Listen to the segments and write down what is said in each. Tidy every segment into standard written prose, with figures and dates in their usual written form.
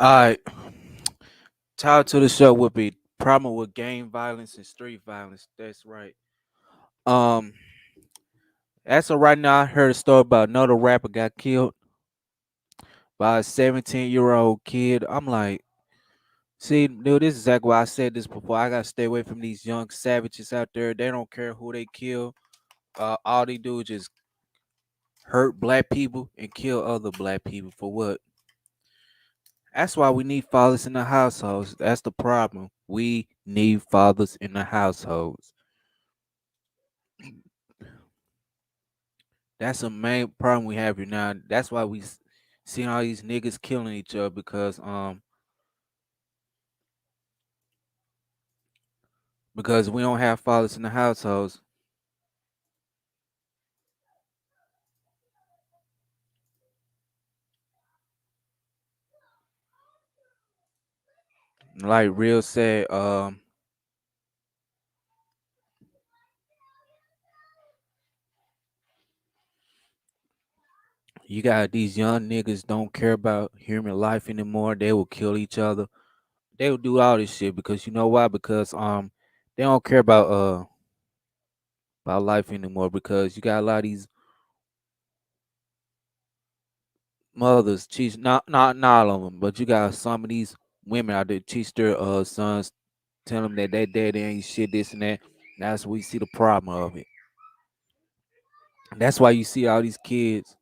Alright, title to the show would be problem with gang violence and street violence. That's right. Um, as of right now, I heard a story about another rapper got killed by a 17-year-old kid. I'm like, see, dude, this is exactly why I said this before. I gotta stay away from these young savages out there. They don't care who they kill. All they do is just hurt black people and kill other black people for what? That's why we need fathers in the households. That's the problem. We need fathers in the households. That's a main problem we have here now. That's why seeing all these niggas killing each other because we don't have fathers in the households. Like real said, you got these young niggas don't care about human life anymore. They will kill each other. They will do all this shit because you know why? Because they don't care about life anymore because you got a lot of these mothers teach not all of them, but you got some of these women out there teach their sons, tell them that they daddy ain't shit, this and that. That's where we see the problem of it. That's why you see all these kids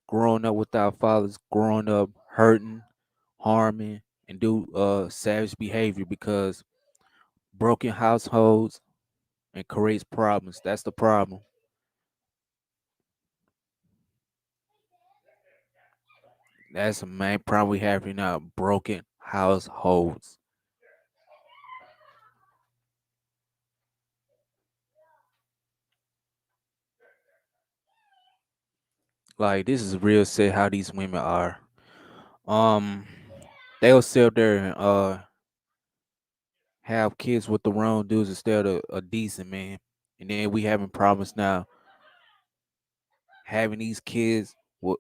growing up without fathers, growing up hurting, harming, and do savage behavior because broken households and creates problems. That's the problem. That's the main problem we have right now. Broken households. Like this is real sad how these women are. Um, they'll sit there and have kids with the wrong dudes instead of a decent man, and then we having problems now having these kids with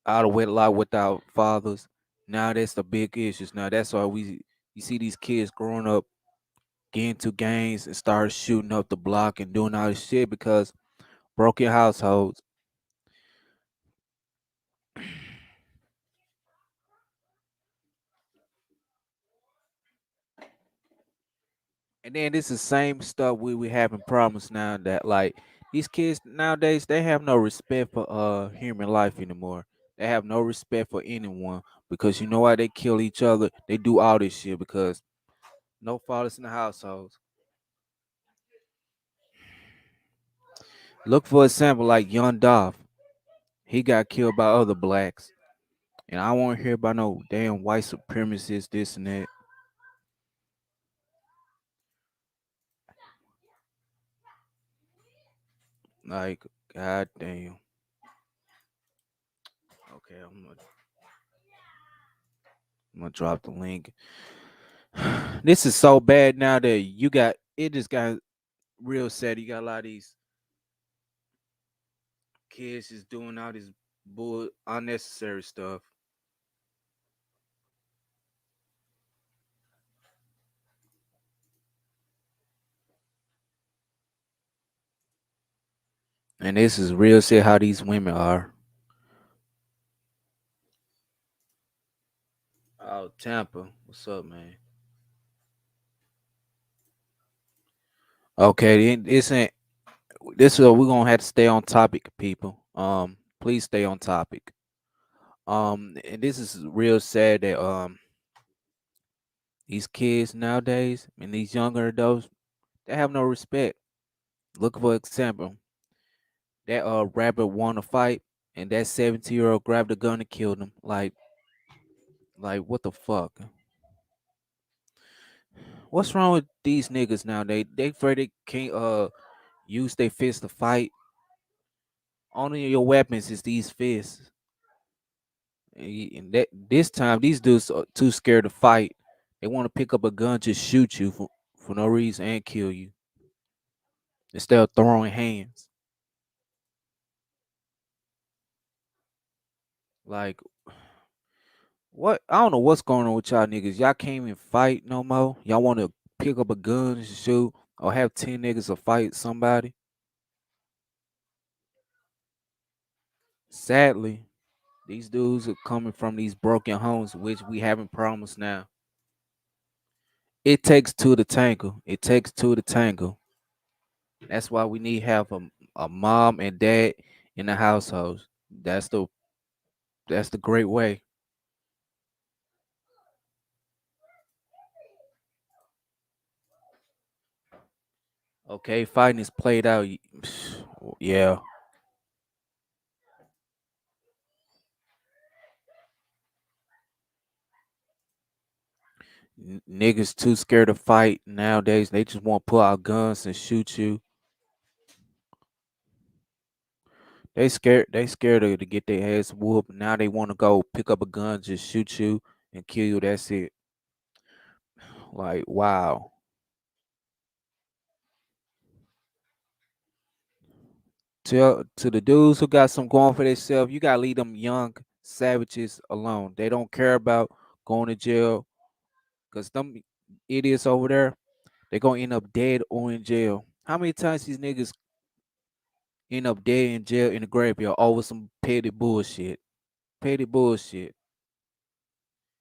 out of wedlock without fathers. Now that's the big issues. Now that's why you see these kids growing up getting to gangs and start shooting up the block and doing all this shit because broken households. And then this is the same stuff we having problems now that like these kids nowadays they have no respect for human life anymore. They have no respect for anyone because you know why they kill each other. They do all this shit because no fathers in the households. Look for example like Young Dolph. He got killed by other blacks. And I won't hear about no damn white supremacists, this and that. Like, god damn. Okay, I'm gonna drop the link. This is so bad now that you got it just got real sad. You got a lot of these kids just doing all this bull unnecessary stuff. And this is real sad how these women are. Oh, Tampa. What's up, man? Okay, then this ain't this is we're gonna have to stay on topic, people. Please stay on topic. And this is real sad that these kids nowadays and these younger adults they have no respect. Look for example, that rabbit won a fight and that 17-year-old grabbed a gun and killed him. Like what the fuck? What's wrong with these niggas now? They afraid they can't use their fists to fight. Only your weapons is these fists. And that this time these dudes are too scared to fight. They want to pick up a gun to shoot you for no reason and kill you instead of throwing hands. Like What I don't know what's going on with y'all niggas. Y'all can't even fight no more. Y'all want to pick up a gun and shoot, or have 10 niggas to fight somebody. Sadly, these dudes are coming from these broken homes, which we having problems now. It takes two to tangle. It takes two to tangle. That's why we need to have a mom and dad in the household. That's the that's the great way. Okay, fighting is played out. Yeah, niggas too scared to fight nowadays. They just want to pull out guns and shoot you. They scared. They scared to get their ass whooped. Now they want to go pick up a gun, just shoot you and kill you. That's it. Like wow. Tell to the dudes who got some going for themselves, you gotta leave them young savages alone. They don't care about going to jail because them idiots over there, they gonna end up dead or in jail. How many times these niggas end up dead in jail in the graveyard over some petty bullshit? Petty bullshit.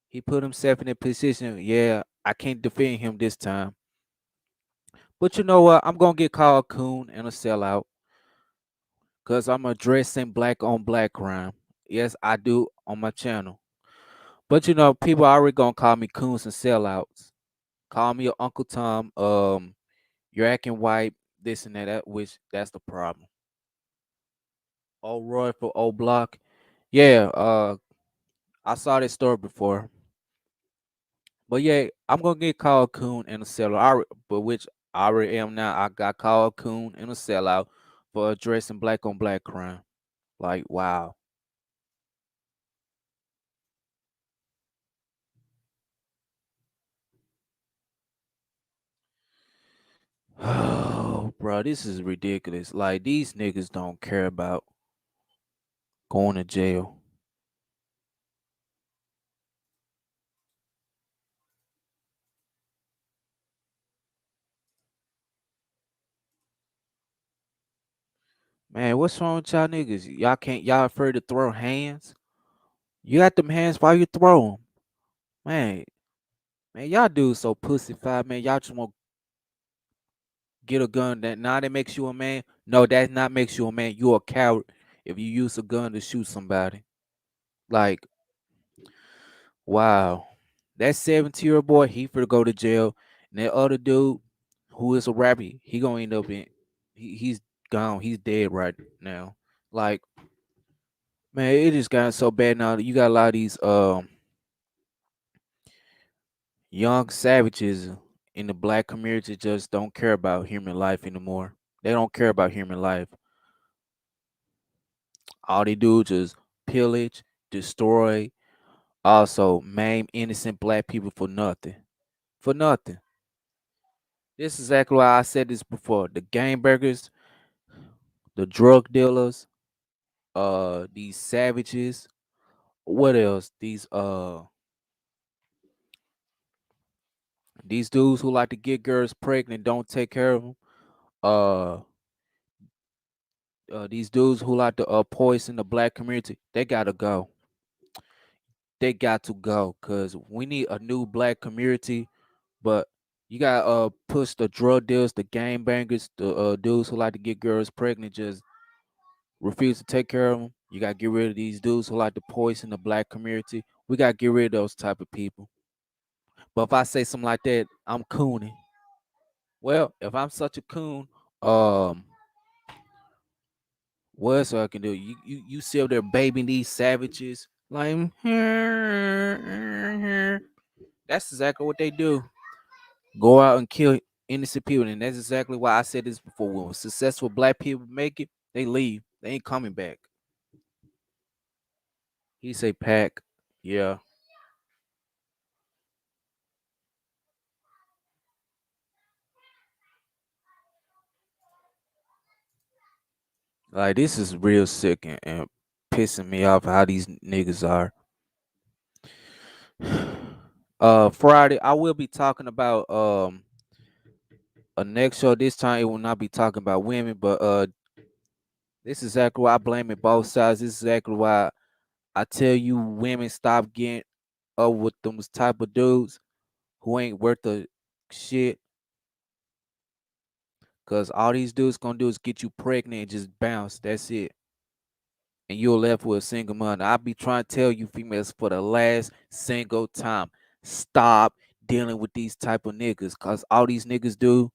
He put himself in a position, yeah, I can't defend him this time. But you know what? I'm gonna get called coon and a sellout because I'm addressing black on black crime. Yes, I do on my channel. But you know, people already gonna call me coons and sellouts. Call me your Uncle Tom. You're acting white, this and that, which that's the problem. Old Roy for old block. Yeah, I saw this story before. But yeah, I'm gonna get called coon and a sellout. But which I already am now. I got called coon and a sellout for addressing black on black crime. Like wow. Oh, bro, this is ridiculous. Like these niggas don't care about going to jail. Man, what's wrong with y'all niggas? Y'all afraid to throw hands? You got them hands while you throw them. Man, man, y'all dudes so pussified, man. Y'all just want to get a gun that makes you a man. No, that not makes you a man. You a coward if you use a gun to shoot somebody. Like, wow. That 17-year-old boy, he for to go to jail. And that other dude who is a rapper, he gonna end up in he's gone. He's dead right now. Like, man, it just got so bad now. You got a lot of these young savages in the black community just don't care about human life anymore. They don't care about human life. All they do is just pillage, destroy, also maim innocent black people for nothing. For nothing. This is exactly why I said this before. The gang burgers, the drug dealers, these savages, what else? These dudes who like to get girls pregnant don't take care of them. Uh these dudes who like to poison the black community, they gotta go. They got to go because we need a new black community. But you got push the drug dealers, the gang bangers, the dudes who like to get girls pregnant, just refuse to take care of them. You got to get rid of these dudes who like to poison the black community. We got to get rid of those type of people. But if I say something like that, I'm cooning. Well, if I'm such a coon, um, what else I can do? You see up there babying these savages, like that's exactly what they do. Go out and kill innocent people, and that's exactly why I said this before. When successful black people make it, they leave. They ain't coming back. He say pack, yeah. Like this is real sick and pissing me off how these niggas are. Friday, I will be talking about a next show. This time, it will not be talking about women, but this is exactly why I blame it both sides. This is exactly why I tell you, women stop getting up with them type of dudes who ain't worth a shit. Cause all these dudes gonna do is get you pregnant and just bounce. That's it. And you're left with a single mother. I be trying to tell you females for the last single time. Stop dealing with these type of niggas. Cause all these niggas do,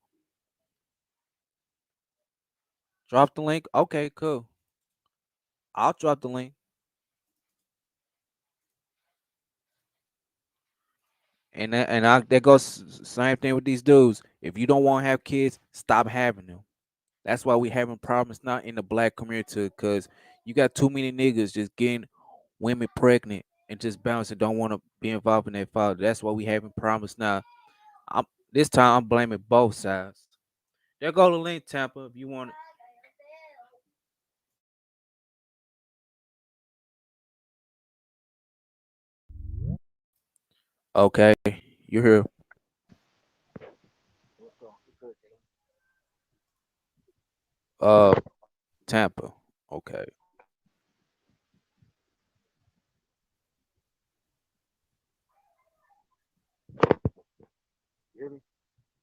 drop the link. Okay, cool. I'll drop the link. That goes same thing with these dudes. If you don't want to have kids, stop having them. That's why we having problems not in the black community because you got too many niggas just getting women pregnant and just bouncing, don't want to be involved in their father. That's why we having problems now. I'm this time I'm blaming both sides. There go the link, Tampa. If you want it. Okay, you're here. Uh, Tampa. Okay.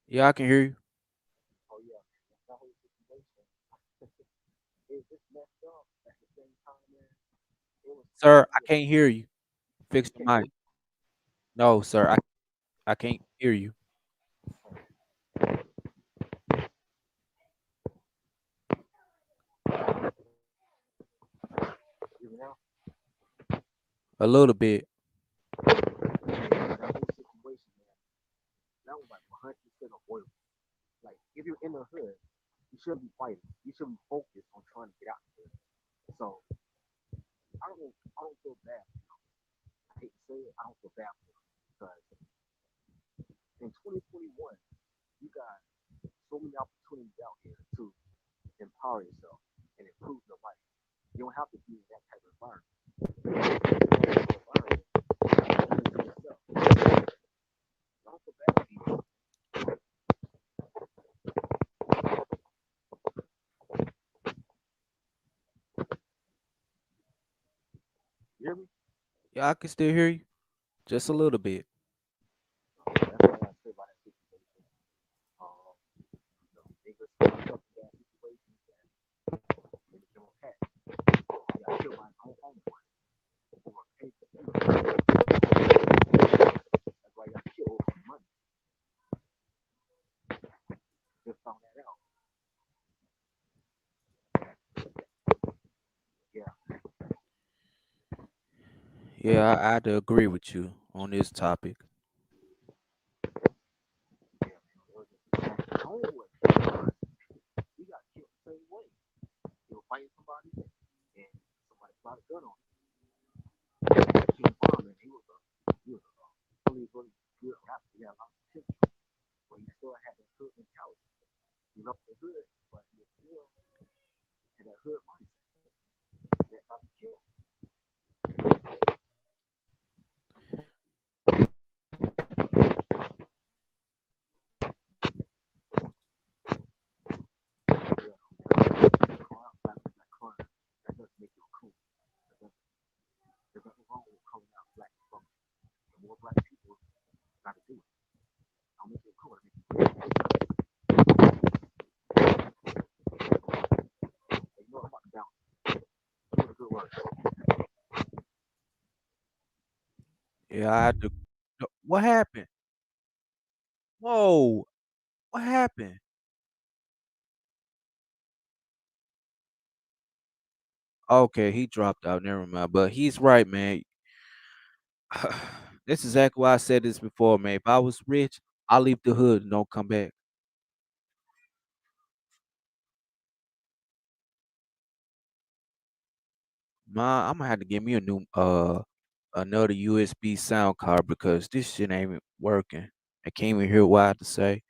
Yeah, I can hear you, sir. I can't hear you. Fix the mic. No, sir. I can't hear you. A little bit. Yeah, I can still hear you. Just a little bit. Yeah, I had to agree with you on this topic. Yeah, I had to. No, what happened? Whoa, what happened? Okay, he dropped out. Never mind. But he's right, man. This is exactly why I said this before, man. If I was rich, I'll leave the hood and don't come back. Ma, I'm gonna have to get me a new another USB sound card because this shit ain't even working. I can't even hear what I have to say.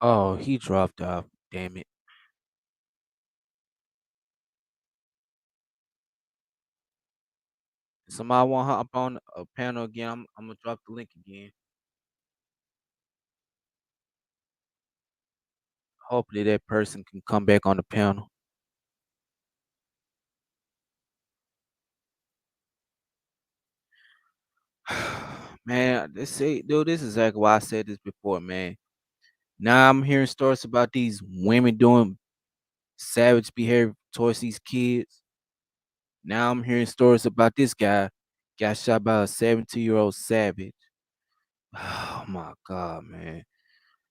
Oh, he dropped off. Damn it. Somebody want to hop on a panel again. I'm gonna drop the link again. Hopefully that person can come back on the panel. Man, this is exactly why I said this before, man. Now I'm hearing stories about these women doing savage behavior towards these kids. Now I'm hearing stories about this guy got shot by a 17-year-old savage. Oh my god, man.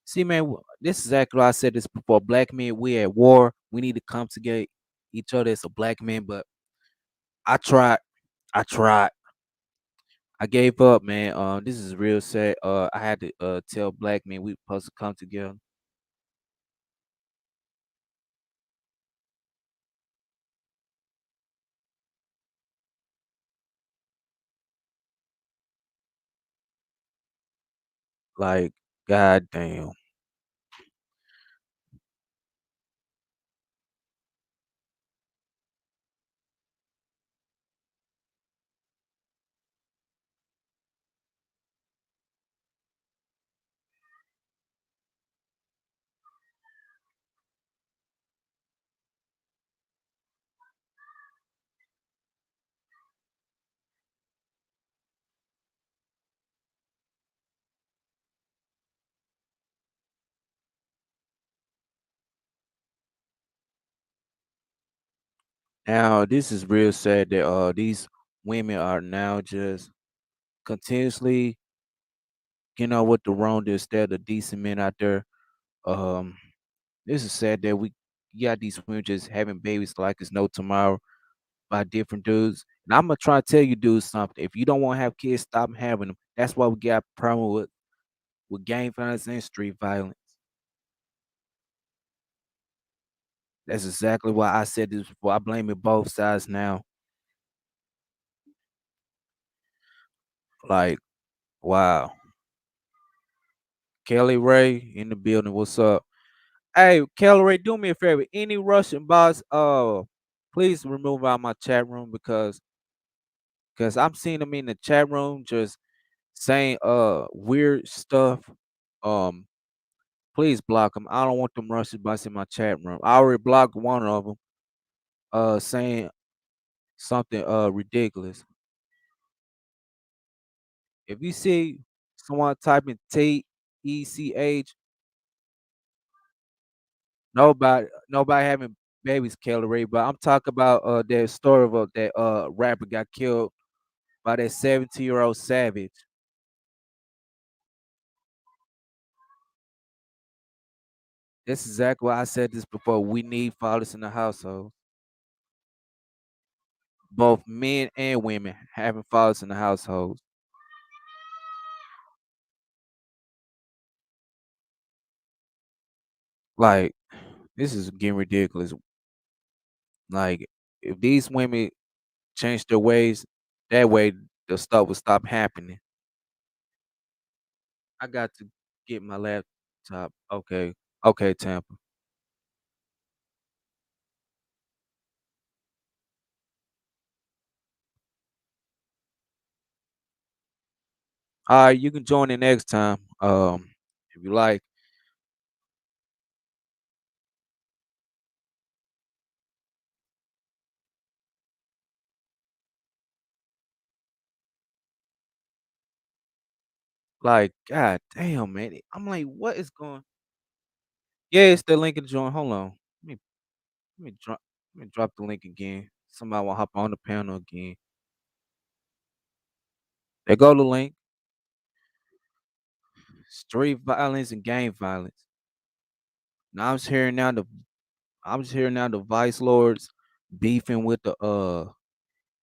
See, man, this is exactly why I said this before. Black men, we at war. We need to come together each other as a black man. But I tried. I tried. I gave up, man. This is real sad. I had to tell black men we supposed to come together. Like, god damn. Now, this is real sad that these women are now just continuously, with the wrong instead of decent men out there. Um, this is sad that we got these women just having babies like it's no tomorrow by different dudes. And I'm gonna try to tell you dudes something. If you don't want to have kids, stop having them. That's why we got problem with gang violence and street violence. That's exactly why I said this before. I blame it both sides now. Like, wow. Kelly Ray in the building. What's up? Hey, Kelly Ray, do me a favor. Any Russian bots, please remove out my chat room because I'm seeing them in the chat room just saying weird stuff. Um, please block them. I don't want them Russian bots in my chat room. I already blocked one of them. Saying something ridiculous. If you see someone typing TECH, nobody having babies, Kelly Ray. But I'm talking about that story of that rapper got killed by that 17-year-old savage. That's exactly why I said this before. We need fathers in the household. Both men and women having fathers in the household. Like, this is getting ridiculous. Like, if these women change their ways, that way the stuff will stop happening. I got to get my laptop. Okay. Okay, Tampa. All right, you can join in next time. If you like. Like, god damn, man. I'm like, what is going? Yeah, it's the link to join. Hold on. Let me let me drop the link again. Somebody will hop on the panel again. There go the link. Street violence and gang violence. Now I'm just hearing now the vice lords beefing with the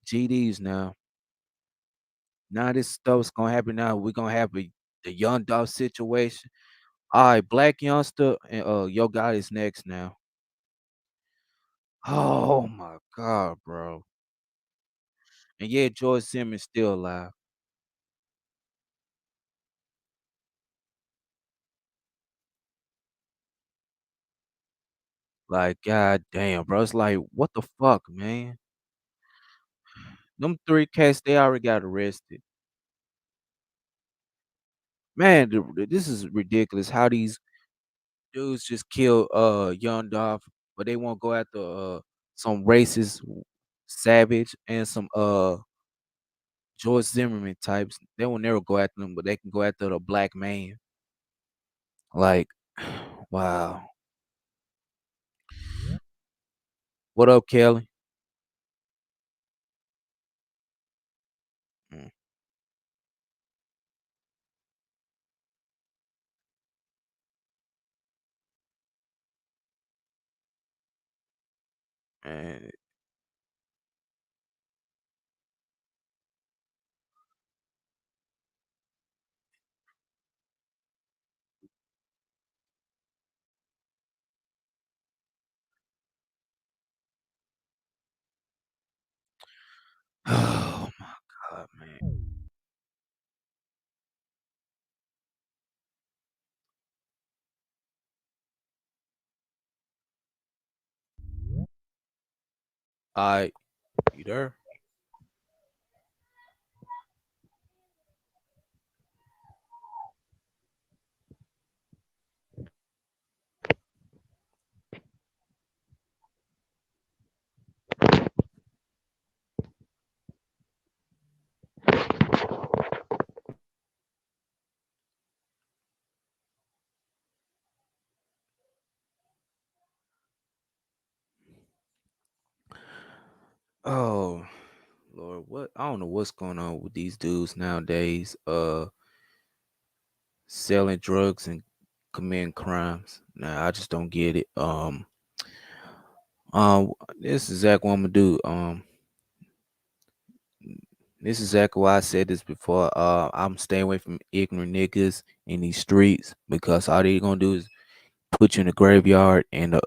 GDs now. Now this stuff's gonna happen now. We're gonna have the young dog situation. All right, Black Youngster and Yo God is next now. Oh my god, bro. And yeah, George Simmons still alive. Like, god damn, bro. It's like, what the fuck, man? Them 3 cats, they already got arrested. Man, this is ridiculous how these dudes just kill Young Dolph, but they won't go after some racist Savage and some George Zimmerman types. They will never go after them, but they can go after the black man. Like, wow. What up, Kelly? Mm, man. Oh my god, man. Alright, you there? Oh Lord, what I don't know what's going on with these dudes nowadays. Selling drugs and committing crimes. Nah, I just don't get it. Um, this is exactly what I'm gonna do. This is exactly why I said this before. I'm staying away from ignorant niggas in these streets because all they gonna do is put you in the graveyard and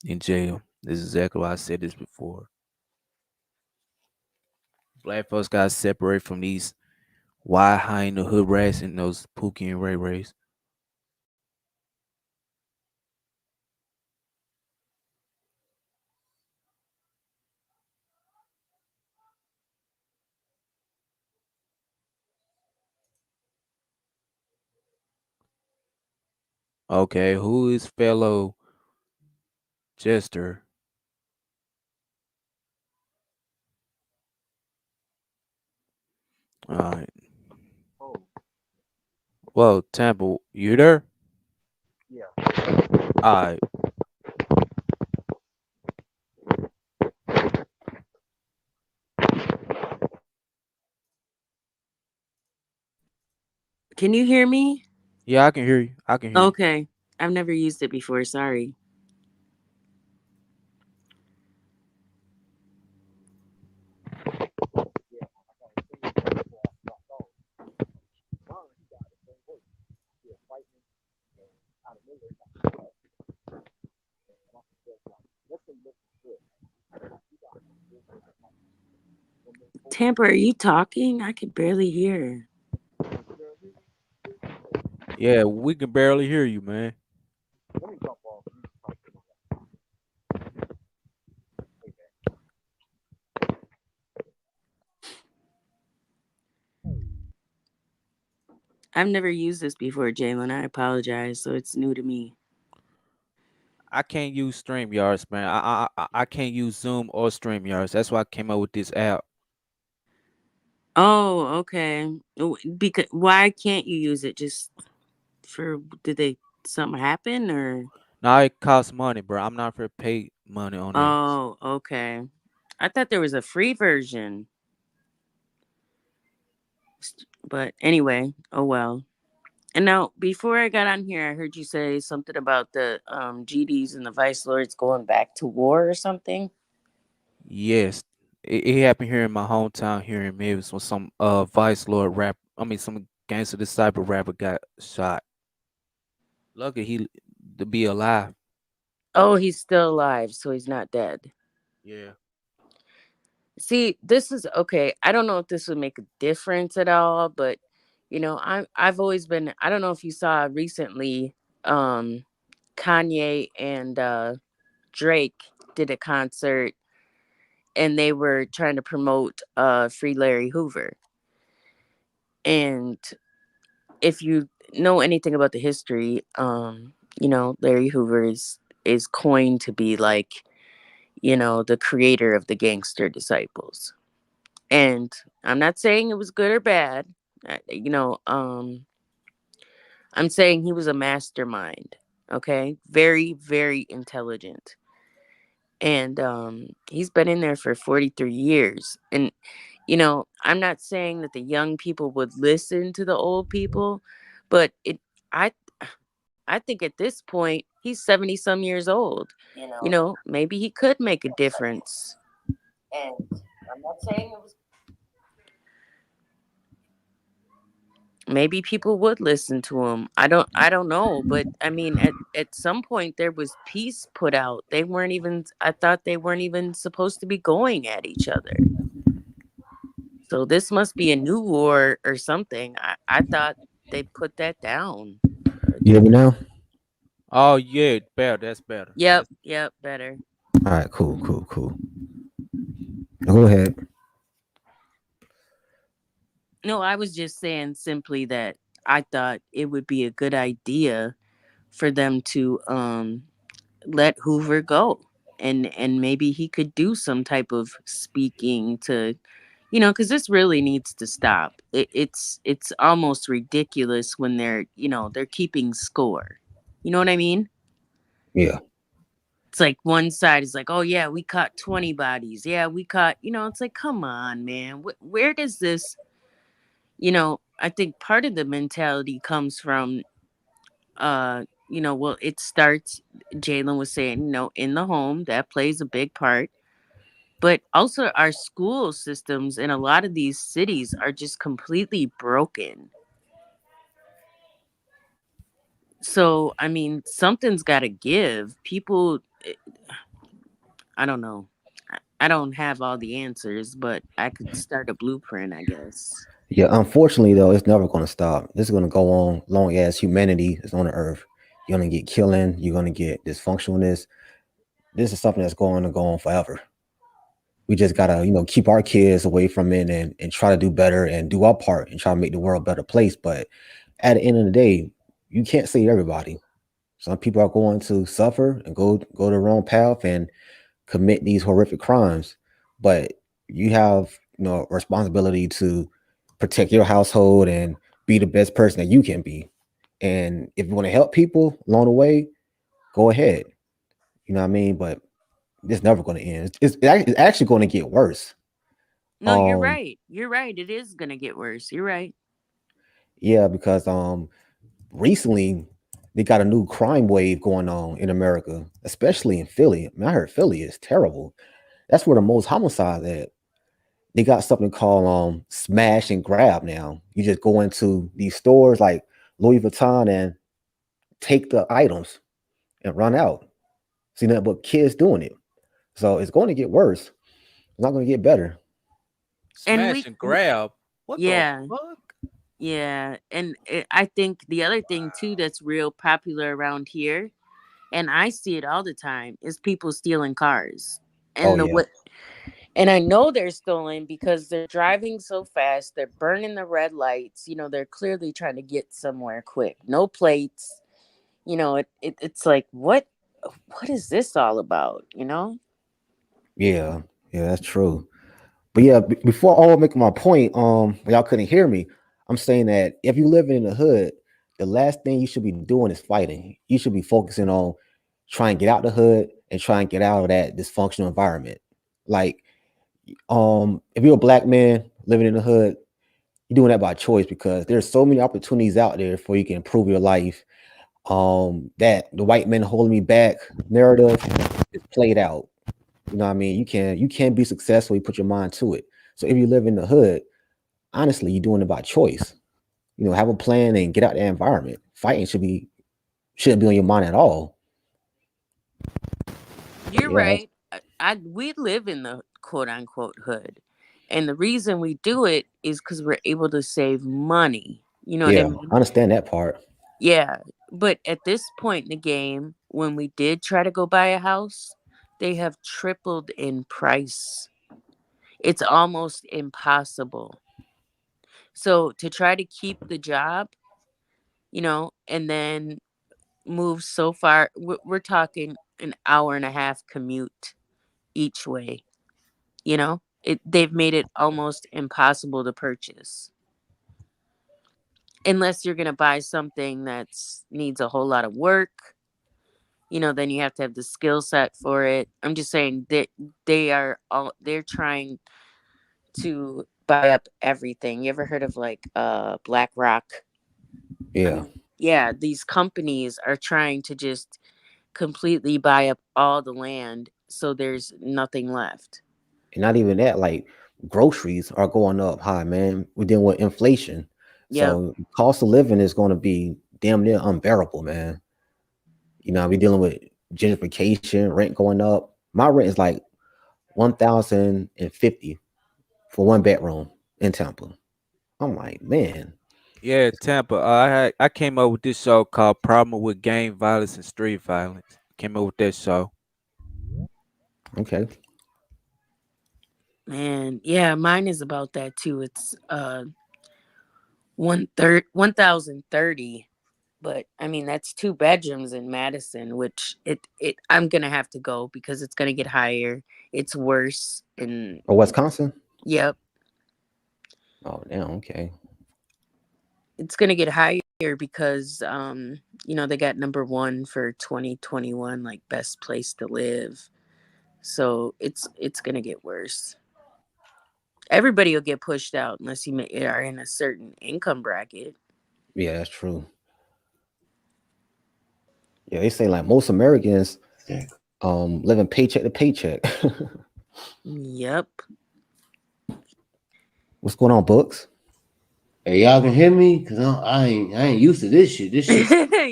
in jail. This is exactly why I said this before. Black folks gotta separate from these wide high in the hood rats and those Pookie and Ray Rays. Okay, who is fellow Jester? All right. Well, Tampa, you there? All right. Can you hear me? Yeah, I can hear you. I can hear you. Okay. I've never used it before. Sorry. Tampa, are you talking? I could barely hear. Yeah, we can barely hear you, man. I've never used this before, Jalen. I apologize. So it's new to me. I can't use StreamYards, man. I can't use Zoom or StreamYards. That's why I came up with this app. Oh, okay. Because why can't you use it? Just for did they something happen or? Now it costs money, bro. I'm not for pay money on there. Oh, okay. I thought there was a free version. But anyway, oh well. And now, before I got on here, I heard you say something about the GDs and the Vice Lords going back to war or something. Yes, it happened here in my hometown here in Memphis when some Vice Lord rap. I mean, some gangster disciple rapper got shot. Lucky he to be alive. Oh, he's still alive, so he's not dead. Yeah. See, this is okay. I don't know if this would make a difference at all, but I've always been. I don't know if you saw recently, Kanye and Drake did a concert and they were trying to promote Free Larry Hoover. And if you know anything about the history, Larry Hoover is coined to be like, the creator of the Gangster Disciples. And I'm not saying it was good or bad. uh, You know, um I'm saying he was a mastermind, okay? Very, very intelligent. And he's been in there for 43 years. And I'm not saying that the young people would listen to the old people, but I I think at this point he's 70 some years old. Maybe he could make a difference. And I'm not saying it was, maybe people would listen to him. I don't know, but I mean at some point there was peace put out. They weren't even I thought they weren't even supposed to be going at each other. So this must be a new war or something. I thought they put that down. You hear me now? Oh yeah, better. That's better. Yep, That's yep, better. All right, cool, cool, cool. Go ahead. No, I was just saying simply that I thought it would be a good idea for them to let Hoover go, and maybe he could do some type of speaking to, because this really needs to stop. It's almost ridiculous when they're keeping score. You know what I mean? Yeah, It's like one side is like, oh yeah, we caught 20 bodies. Yeah, we caught. It's like, come on, man. Where does this? I think part of the mentality comes from well, it starts, Jalen was saying, in the home, that plays a big part. But also our school systems in a lot of these cities are just completely broken. So, I mean, something's got to give. People, I don't know. I don't have all the answers, but I could start a blueprint, I guess. yeah. Unfortunately, though, it's never going to stop. This is going to go on long as humanity is on the earth. You're going to get killing. You're going to get dysfunctionalness. This is something that's going to go on forever. We just gotta, keep our kids away from it and try to do better and do our part and try to make the world a better place. But at the end of the day, you can't save everybody. Some people are going to suffer and go the wrong path and commit these horrific crimes. But you have, a responsibility to protect your household and be the best person that you can be. And if you want to help people along the way, go ahead. You know what I mean? But it's never going to end. It's actually going to get worse. No, you're Um, right. You're right. It is going to get worse. You're right. yeah, because recently they got a new crime wave going on in America, especially in Philly. I mean, I heard Philly is terrible. That's where the most homicides at. They got something called smash and grab now. You just go into these stores like Louis Vuitton and take the items and run out. See that, but kids doing it. So it's going to get worse. It's not going to get better. And smash and grab. What the yeah. fuck? Yeah, and I think the other thing too that's real popular around here, and I see it all the time, is people stealing cars. Oh And the yeah, what and I know they're stolen because they're driving so fast, they're burning the red lights, they're clearly trying to get somewhere quick. No plates. It's like what is this all about, yeah, yeah. That's true. But yeah, before I make my point, y'all couldn't hear me. I'm saying that if you live in the hood, the last thing you should be doing is fighting. You should be focusing on trying to get out the hood and try and get out of that dysfunctional environment. Like, if you're a black man living in the hood, you're doing that by choice because there's so many opportunities out there for you can improve your life. That the white men holding me back narrative is played out. You know what I mean? You can be successful, you put your mind to it. So if you live in the hood, honestly, you're doing it by choice. Have a plan and get out that environment. Fighting shouldn't be on your mind at all. But You're yeah, that's right. We live in the quote unquote hood. And the reason we do it is because we're able to save money. You know what I yeah, I mean? understand that part. Yeah. But at this point in the game, when we did try to go buy a house, they have tripled in price. It's almost impossible. So to try to keep the job, and then move so far, we're talking an hour and a half commute each way. They've made it almost impossible to purchase unless you're going to buy something that's needs a whole lot of work. Then you have to have the skill set for it. I'm just saying that they're trying to buy up everything. You ever heard of like BlackRock? Yeah. Yeah, these companies are trying to just completely buy up all the land so there's nothing left. And not even that, like groceries are going up high, man. We're dealing with inflation. Yep. So cost of living is going to be damn near unbearable, man. We're dealing with gentrification, rent going up. My rent is like 1,050 for one bedroom in Tampa. I'm like, man, Yeah, Tampa. I came up with this show called "Problem with Gang Violence and Street Violence." Came up with that show. okay. Man, yeah, mine is about that too. It's 1,030. But I mean, that's 2 bedrooms in Madison, which I'm gonna have to go because it's gonna get higher. It's worse. And Or Wisconsin? yep, Oh, damn, okay. it's gonna get higher because they got number one for 2021, like best place to live. So it's gonna get worse. Everybody will get pushed out unless you are in a certain income bracket. Yeah, that's true. Yeah, they say like most Americans living paycheck to paycheck. Yep. What's going on, Books? Hey, y'all can hear me? Cause I ain't used to this shit. This shit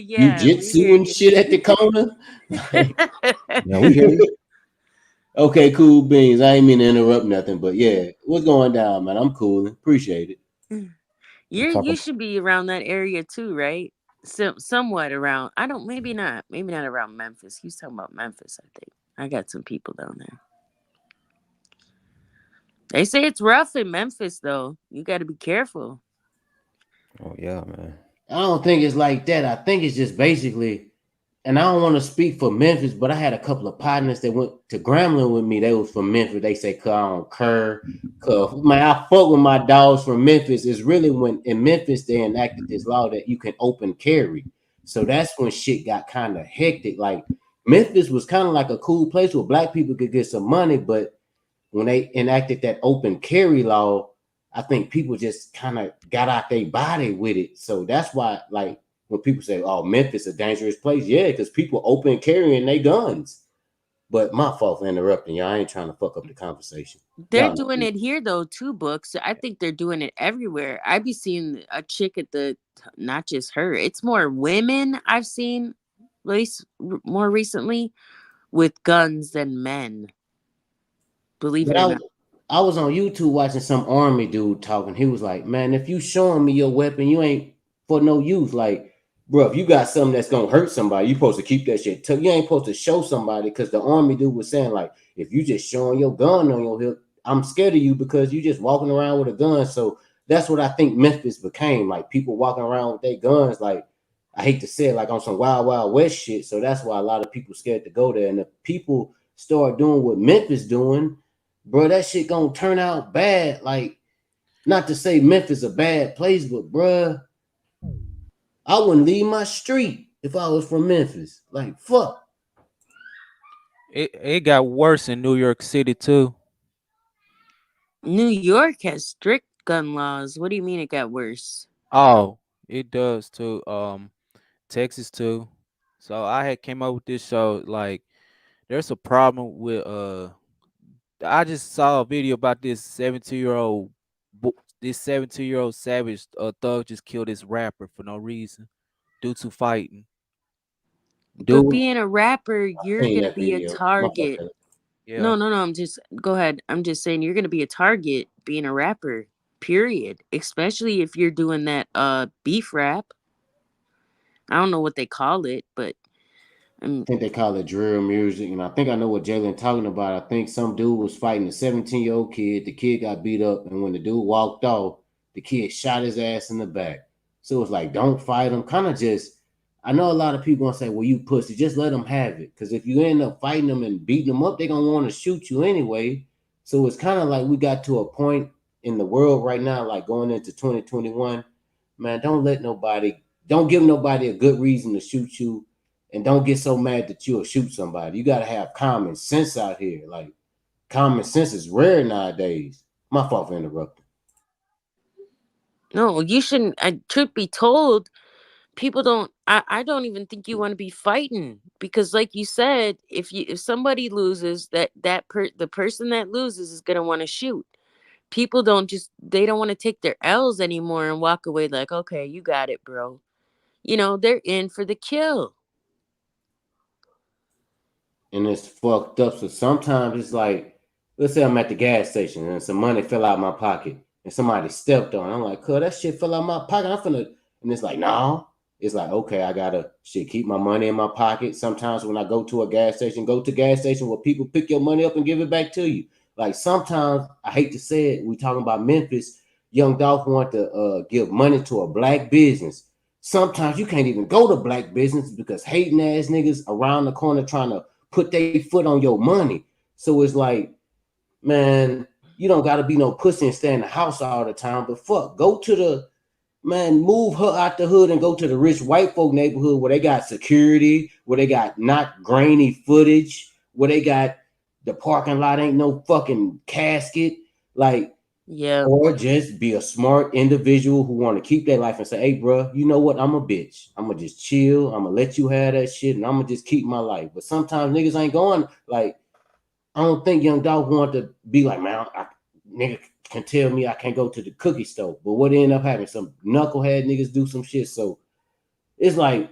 Yeah, we hear jujitsu and you. shit at the corner. Yeah, we hear you. Okay, cool beans. I ain't mean to interrupt nothing, but yeah, what's going down, man? I'm cool. Appreciate it. You should be around that area too, right? Somewhat around. I don't. Maybe not. Maybe not around Memphis. He was talking about Memphis. I think I got some people down there. They say it's rough in Memphis, though. You got to be careful. Oh yeah, man. I don't think it's like that. I think it's just basically, and I don't want to speak for Memphis, but I had a couple of partners that went to Grambling with me. They was from Memphis. They say, "Cause I don't care." Cause man, I fuck with my dogs from Memphis. It's really when in Memphis they enacted this law that you can open carry. So that's when shit got kind of hectic. Like Memphis was kind of like a cool place where black people could get some money, but when they enacted that open carry law, I think people just kind of got out their body with it. So that's why, like, when people say, "Oh, Memphis a dangerous place," yeah, because people open carrying their guns. But my fault for interrupting y'all. I ain't trying to fuck up the conversation. They're Y'all know doing me. it here though too, Books. I think they're doing it everywhere. I be seeing a chick at not just her. It's more women I've seen, at least more recently, with guns than men. Believe it But or not. I was on YouTube watching some army dude talking. He was like, "Man, if you showing me your weapon, you ain't for no use. Like, bro, if you got something that's gonna hurt somebody, you supposed to keep that shit. You ain't supposed to show somebody." Because the army dude was saying, like, if you just showing your gun on your hip, I'm scared of you because you just walking around with a gun. So that's what I think Memphis became. Like people walking around with their guns. Like I hate to say it, like on some wild, wild west shit. So that's why a lot of people scared to go there. And if people start doing what Memphis doing, bro, that shit gonna turn out bad. Like, not to say Memphis a bad place, but bro, I wouldn't leave my street if I was from Memphis. Like, fuck. It got worse in New York City too. New York has strict gun laws. What do you mean it got worse? Oh, it does too. Texas too. So I had came up with this show like there's a problem with I just saw a video about this 17-year-old this 17-year-old savage thug just killed this rapper for no reason due to fighting. But Dude, being a rapper, I you're seen gonna that be a video. My fuck target. that. yeah. No. I'm just go ahead. I'm just saying you're gonna be a target being a rapper. Period. Especially if you're doing that beef rap. I don't know what they call it, but Mm, I think they call it drill music, and I think I know what Jalen talking about. I think some dude was fighting a 17-year-old kid. The kid got beat up, and when the dude walked off, the kid shot his ass in the back. So it's like, don't fight him. Kind of just, I know a lot of people gonna say, "Well, you pussy, just let them have it." Because if you end up fighting them and beating them up, they gonna want to shoot you anyway. So it's kind of like we got to a point in the world right now, like going into 2021. Man, don't give nobody a good reason to shoot you, and don't get so mad that you'll shoot somebody. You gotta have common sense out here. Like common sense is rare nowadays. My fault for interrupting. no, you shouldn't. Truth be told, people don't. I don't even think you want to be fighting because, like you said, if somebody loses, the person that loses is gonna want to shoot. People don't just they don't want to take their L's anymore and walk away like, okay, you got it, bro. They're in for the kill. And it's fucked up. So sometimes it's like, let's say I'm at the gas station and some money fell out of my pocket and somebody stepped on it. I'm like, "Cuz that shit fell out of my pocket. I'm finna," and it's like, no. It's like, okay, I gotta shit keep my money in my pocket. Sometimes when I go to a gas station, go to gas station where people pick your money up and give it back to you. Like sometimes I hate to say it, we talking about Memphis. Young Dolph want to give money to a black business. Sometimes you can't even go to black business because hating ass niggas around the corner trying to put their foot on your money. So it's like, man, you don't gotta be no pussy and stay in the house all the time. But fuck, go to the man, move her out the hood and go to the rich white folk neighborhood where they got security, where they got not grainy footage, where they got the parking lot ain't no fucking casket. Like, Yeah. or just be a smart individual who want to keep their life and say, "Hey, bro, you know what? I'm a bitch. I'm gonna just chill. I'm gonna let you have that shit, and I'm gonna just keep my life." But sometimes niggas ain't going like. I don't think Young Dog want to be like, "Man, nigga can tell me I can't go to the cookie store." But what end up having some knucklehead niggas do some shit. So it's like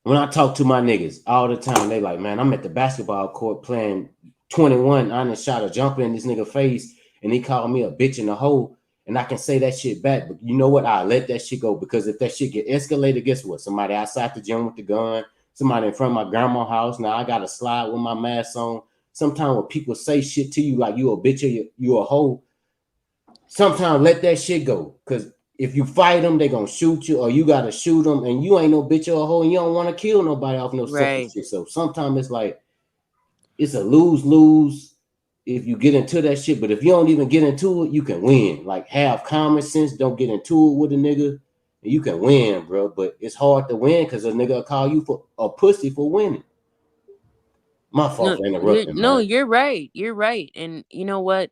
when I talk to my niggas all the time, they like, "Man, I'm at the basketball court playing 21. I done shot a jumper in this nigga face, and he called me a bitch in the hole." And I can say that shit back, but you know what? I let that shit go because if that shit get escalated, guess what? Somebody outside the gym with the gun, somebody in front of my grandma's house. Now I gotta slide with my mask on. Sometimes when people say shit to you like you a bitch or you a hoe, sometimes let that shit go. Cause if you fight them, they gonna shoot you, or you gotta shoot them, and you ain't no bitch or a hoe, and you don't want to kill nobody off no sucker Right. shit. So sometimes it's like it's a lose-lose if you get into that shit. But if you don't even get into it, you can win. Like have common sense, don't get into it with a nigga, and you can win, bro. But it's hard to win because a nigga will call you for a pussy for winning. My fault No, for interrupting, no, man. you're right. You're right. And you know what?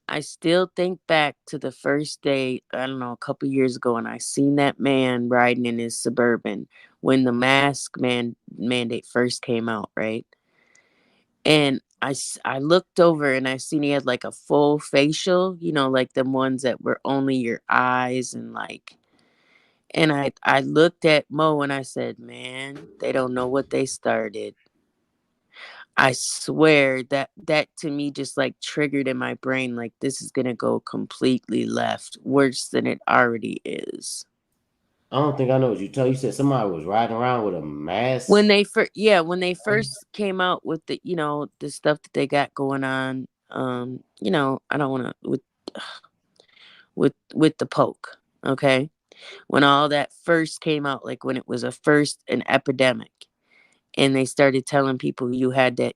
I still think back to the first day, I don't know, a couple years ago, and I seen that man riding in his Suburban when the mandate first came out, right? And I looked over and I seen he had like a full facial, like the ones that were only your eyes and like, and I looked at Mo and I said, man, they don't know what they started. I swear that to me just like triggered in my brain like this is gonna go completely left, worse than it already is. I don't think I know what you tell. You said somebody was riding around with a mask. When they first came out with the stuff that they got going on, I don't want to with the poke, okay? When all that first came out, like when it was an epidemic, and they started telling people you had to,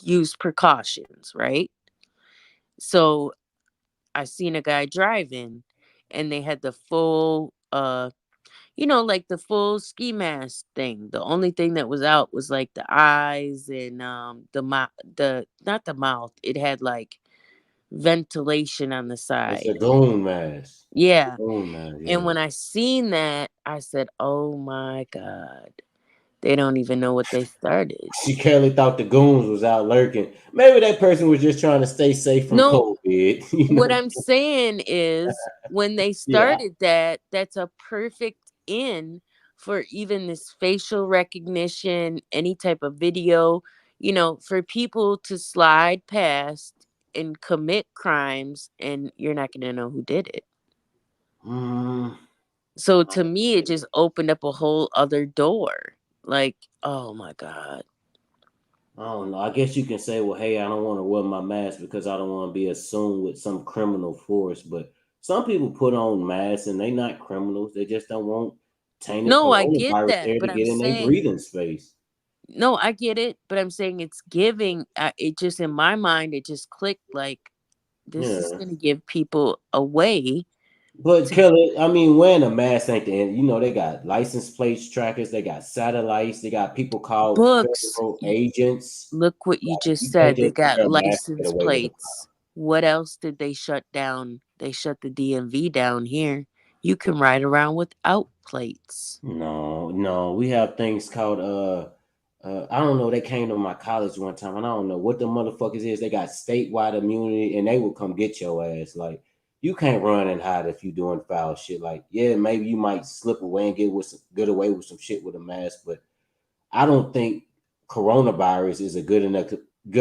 use precautions, right? So I seen a guy driving and they had the full like the full ski mask thing. The only thing that was out was like the eyes and the mouth, the not the mouth. It had like ventilation on the It's a side. goon mask. Yeah. Goon mask, And yeah. when I seen that, I said, "Oh my god. They don't even know what they started." She clearly thought the goons was out lurking. Maybe that person was just trying to stay safe from No, COVID. You what know? I'm saying is when they Yeah. started that, that's a perfect in for even this facial recognition, any type of video, for people to slide past and commit crimes and you're not going to know who did it. Mm, So to me it just opened up a whole other door. Like, oh my God. I don't know. I guess you can say, well, hey, I don't want to wear my mask because I don't want to be assumed with some criminal force. But some people put on masks and they not criminals. They just don't want tainted No, I get coronavirus that, air to but I'm get in their saying, breathing space. no, I get it, but I'm saying it's giving. It just in my mind, it just clicked like this is Yeah. going to give people a way. But Kelly, I mean, wearing a mask ain't the end. You know, they got license plates trackers, they got satellites, they got people called Books. federal agents. Look what you Like, just you can't said. They just got wear a mask and get license away with it. plates. What else did they shut down? They shut the DMV down here. You can ride around without plates. No, we have things called I don't know. They came to my college one time, and I don't know what the motherfuckers is. They got statewide immunity, and they will come get your ass. Like you can't run and hide if you doing foul shit. Like yeah, maybe you might slip away and get away with some shit with a mask, but I don't think coronavirus is a good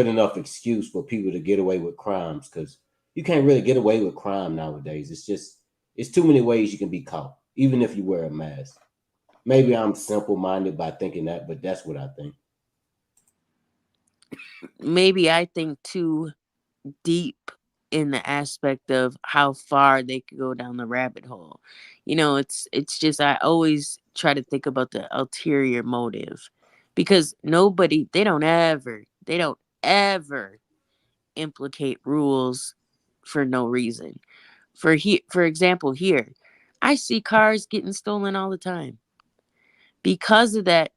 enough excuse for people to get away with crimes because you can't really get away with crime nowadays. It's too many ways you can be caught, even if you wear a mask. Maybe I'm simple minded by thinking that, but that's what I think. Maybe I think too deep in the aspect of how far they could go down the rabbit hole. You know, it's just I always try to think about the ulterior motive because they don't ever implicate rules for no reason. For example, here, I see cars getting stolen all the time. Because of that,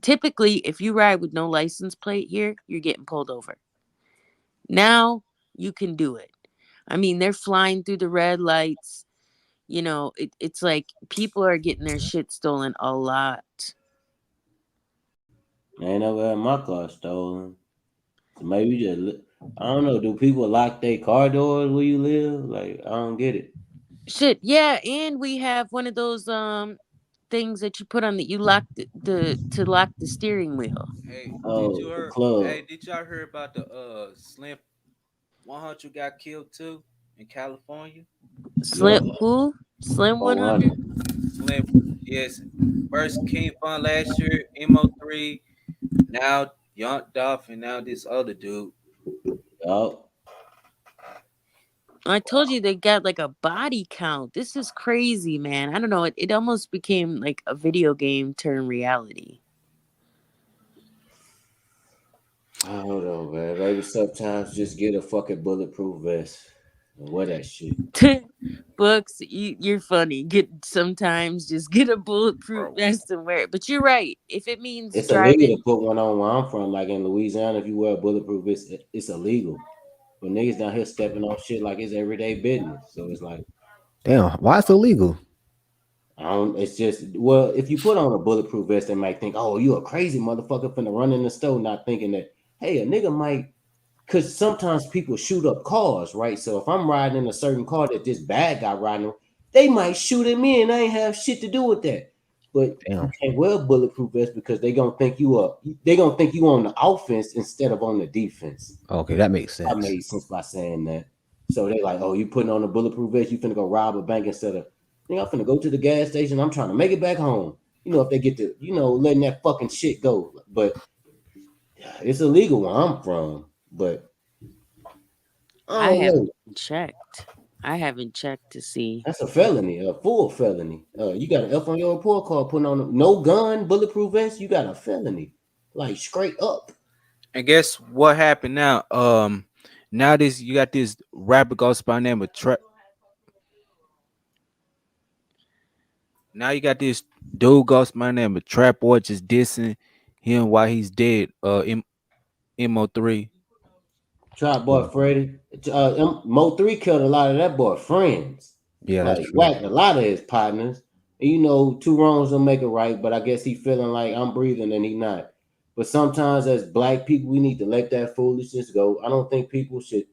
typically if you ride with no license plate here, you're getting pulled over. Now you can do it. I mean, they're flying through the red lights. You know, it's like people are getting their shit stolen a lot. I ain't never had my car stolen. So maybe I don't know. Do people lock their car doors where you live? Like, I don't get it. Shit, yeah, and we have one of those things that you put on that you lock the to lock the steering wheel. Hey, Oh, the club. did y'all hear about the Slim 100 got killed too in California? Slim Yeah, who? Slim 100? 400. Slim, yes. First King Fun last year, Emo3, now Young Dolph, and now this other dude. Yup. I told you they got like a body count. This is crazy, man. I don't know. It almost became like a video game turned reality. Hold on, man. Maybe sometimes just get a fucking bulletproof vest and wear that shit. Books, you're funny. Sometimes just get a bulletproof Bro. vest and wear it. But you're right. If it means It's illegal driving, to put one on where I'm from. Like in Louisiana, if you wear a bulletproof vest, it's illegal. But niggas down here stepping on shit like it's everyday business. So it's like, Damn, why it's illegal? it's just, well, if you put on a bulletproof vest, they might think, oh, you a crazy motherfucker finna run in the store, not thinking that, hey, a nigga might, because sometimes people shoot up cars, right? So if I'm riding in a certain car that this bad guy riding, they might shoot at me and I ain't have shit to do with that. But Damn. you can't wear a bulletproof vest because they gonna think you on the offense instead of on the defense. Okay, that makes sense. I made sense by saying that. So they like, oh, you putting on a bulletproof vest, you finna go rob a bank instead of, I'm finna go to the gas station. I'm trying to make it back home. You know, if they get to, letting that fucking shit go. But it's illegal where I'm from. But I don't know. I haven't checked to see. That's a felony, a full felony. You got an F on your report card putting on no gun, bulletproof vest. You got a felony, like straight up. And guess what happened now? Now you got this rapper ghost by the name of Trap. Now you got this dude ghost by the name of Trap Boy just dissing him while he's dead. Mo3. Trap boy Freddie. Mo3 killed a lot of that boy friends. Yeah, like that's true. whacked a lot of his partners. And, two wrongs don't make a right, but I guess he feeling like I'm breathing and he not. But sometimes as black people, we need to let that foolishness go. I don't think people should,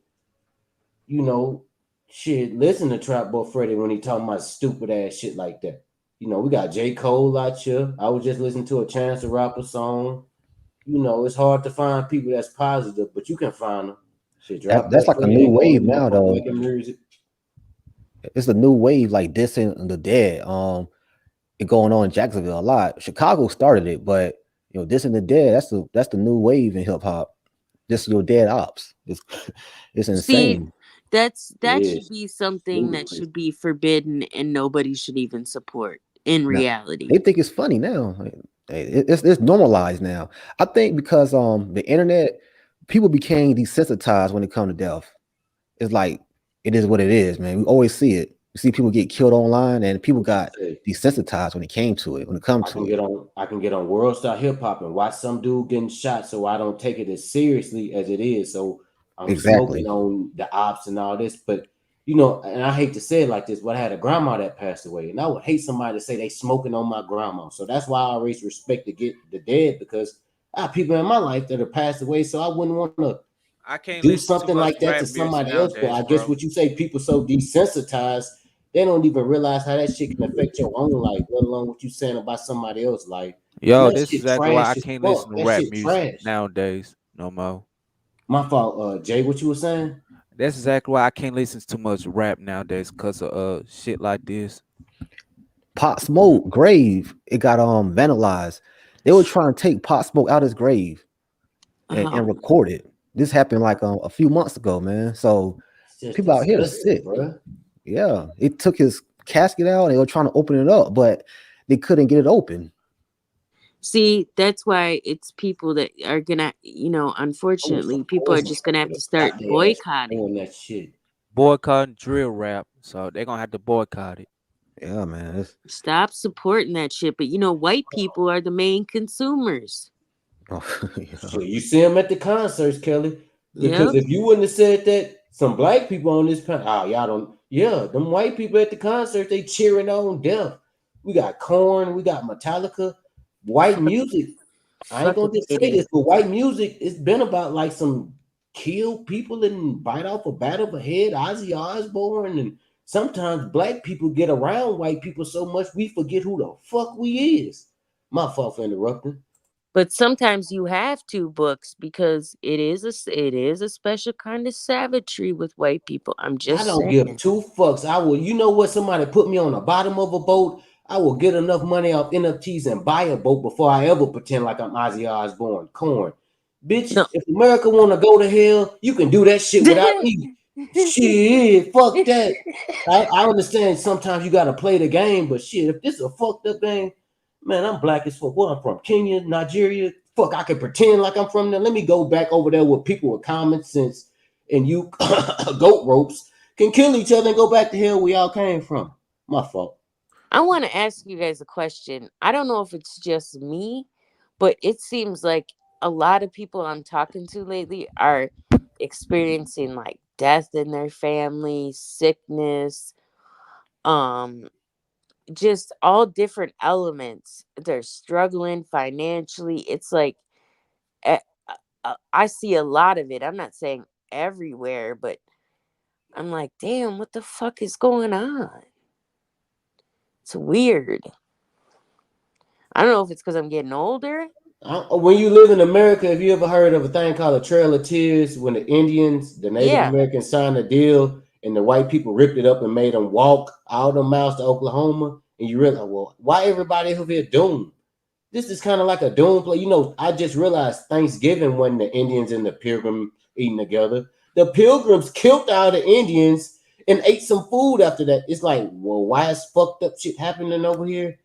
listen to Trap Boy Freddie when he talking about stupid ass shit like that. We got J. Cole out here. I was just listening to a Chance the Rapper song. It's hard to find people that's positive, but you can find them. Shit, That's like a new wave now, though. It's a new wave, like dissing the dead. It going on in Jacksonville a lot. Chicago started it, but You know, this and the dead. That's the new wave in hip hop. This your dead ops. It's See, insane. that It should is be something that ludicrous. should be forbidden and nobody should even support in Now reality. they think it's funny now. It's normalized now. I think because the internet, people became desensitized when it comes to death. It's like it is what it is, man. We always see it. You see people get killed online, and people What you got say? desensitized when it came to it. When it comes I to can it, get on World Star Hip Hop and watch some dude getting shot, so I don't take it as seriously as it is. So I'm smoking exactly. on the ops and all this, but you know, and I hate to say it like this, but I had a grandma that passed away, and I would hate somebody to say they smoking on my grandma. So that's why I always respect to get the dead because I have people in my life that have passed away, so I wouldn't want to I can't do listen to something much like that to rap music somebody else. But nowadays, I guess bro. what you say, people so desensitized, they don't even realize how that shit can affect your own life, let alone what you saying about somebody else's life. And Yo, that this is shit exactly why I trash as can't listen fuck. to That rap shit music trash. nowadays no more. My fault, Jay. What you were saying? That's exactly why I can't listen to much rap nowadays because of shit like this. Pop Smoke grave, it got vandalized. They were trying to take Pop Smoke out his grave and Um, record it. This happened like a few months ago, man. So It's just people out here are disgusting, sick. bro. Yeah, it took his casket out. And they were trying to open it up, but they couldn't get it open. See, that's why it's people that are gonna, I wish some unfortunately, people are poison just gonna have would to have got start their ass boycotting. doing that shit. Boycotting drill rap, so they're gonna have to boycott it. Yeah, man. Stop supporting that shit. But white people are the main consumers. Yeah. Shit, you see him at the concerts, Kelly. Because Yep. if you wouldn't have said that, some black people on this panel, y'all don't. Yeah, them white people at the concert, they cheering on death. We got Corn, we got Metallica, white Fuck, music. I ain't gonna fucking just say this, idiot. but white music, it's been about like some kill people and bite off a bat of a head, Ozzy Osbourne, and sometimes black people get around white people so much we forget who the fuck we is. My fault for interrupting. But sometimes you have to books because it is a special kind of savagery with white people. I'm I just don't give saying. two fucks. I will, you know what? Somebody put me on the bottom of a boat. I will get enough money off NFTs and buy a boat before I ever pretend like I'm Ozzy Osbourne. Corn. Bitch, No. if America want to go to hell, you can do that shit without me. Shit, fuck that. I understand sometimes you gotta play the game, but shit, if this is a fucked up game, man, I'm black as fuck. Where I'm from, Kenya, Nigeria. Fuck, I can pretend like I'm from there. Let me go back over there with people with common sense and you goat ropes can kill each other and go back to hell we all came from. My fault. I want to ask you guys a question. I don't know if it's just me, but it seems like a lot of people I'm talking to lately are experiencing like death in their family, sickness, um just all different elements. They're struggling financially. It's like eh, I see a lot of it. I'm not saying everywhere, but I'm like, damn, what the fuck is going on? It's weird. I don't know if it's because I'm getting older. When you live in America, have you ever heard of a thing called a Trail of Tears? When the Indians, the Native Yeah. Americans signed a deal and the white people ripped it up and made them walk all the miles to Oklahoma, and you realize, well, why everybody over here doomed? This is kind of like a doom play. You know, I just realized Thanksgiving when the Indians and the Pilgrim eating together. The Pilgrims killed all the Indians and ate some food after that. It's like, well, why is fucked up shit happening over here?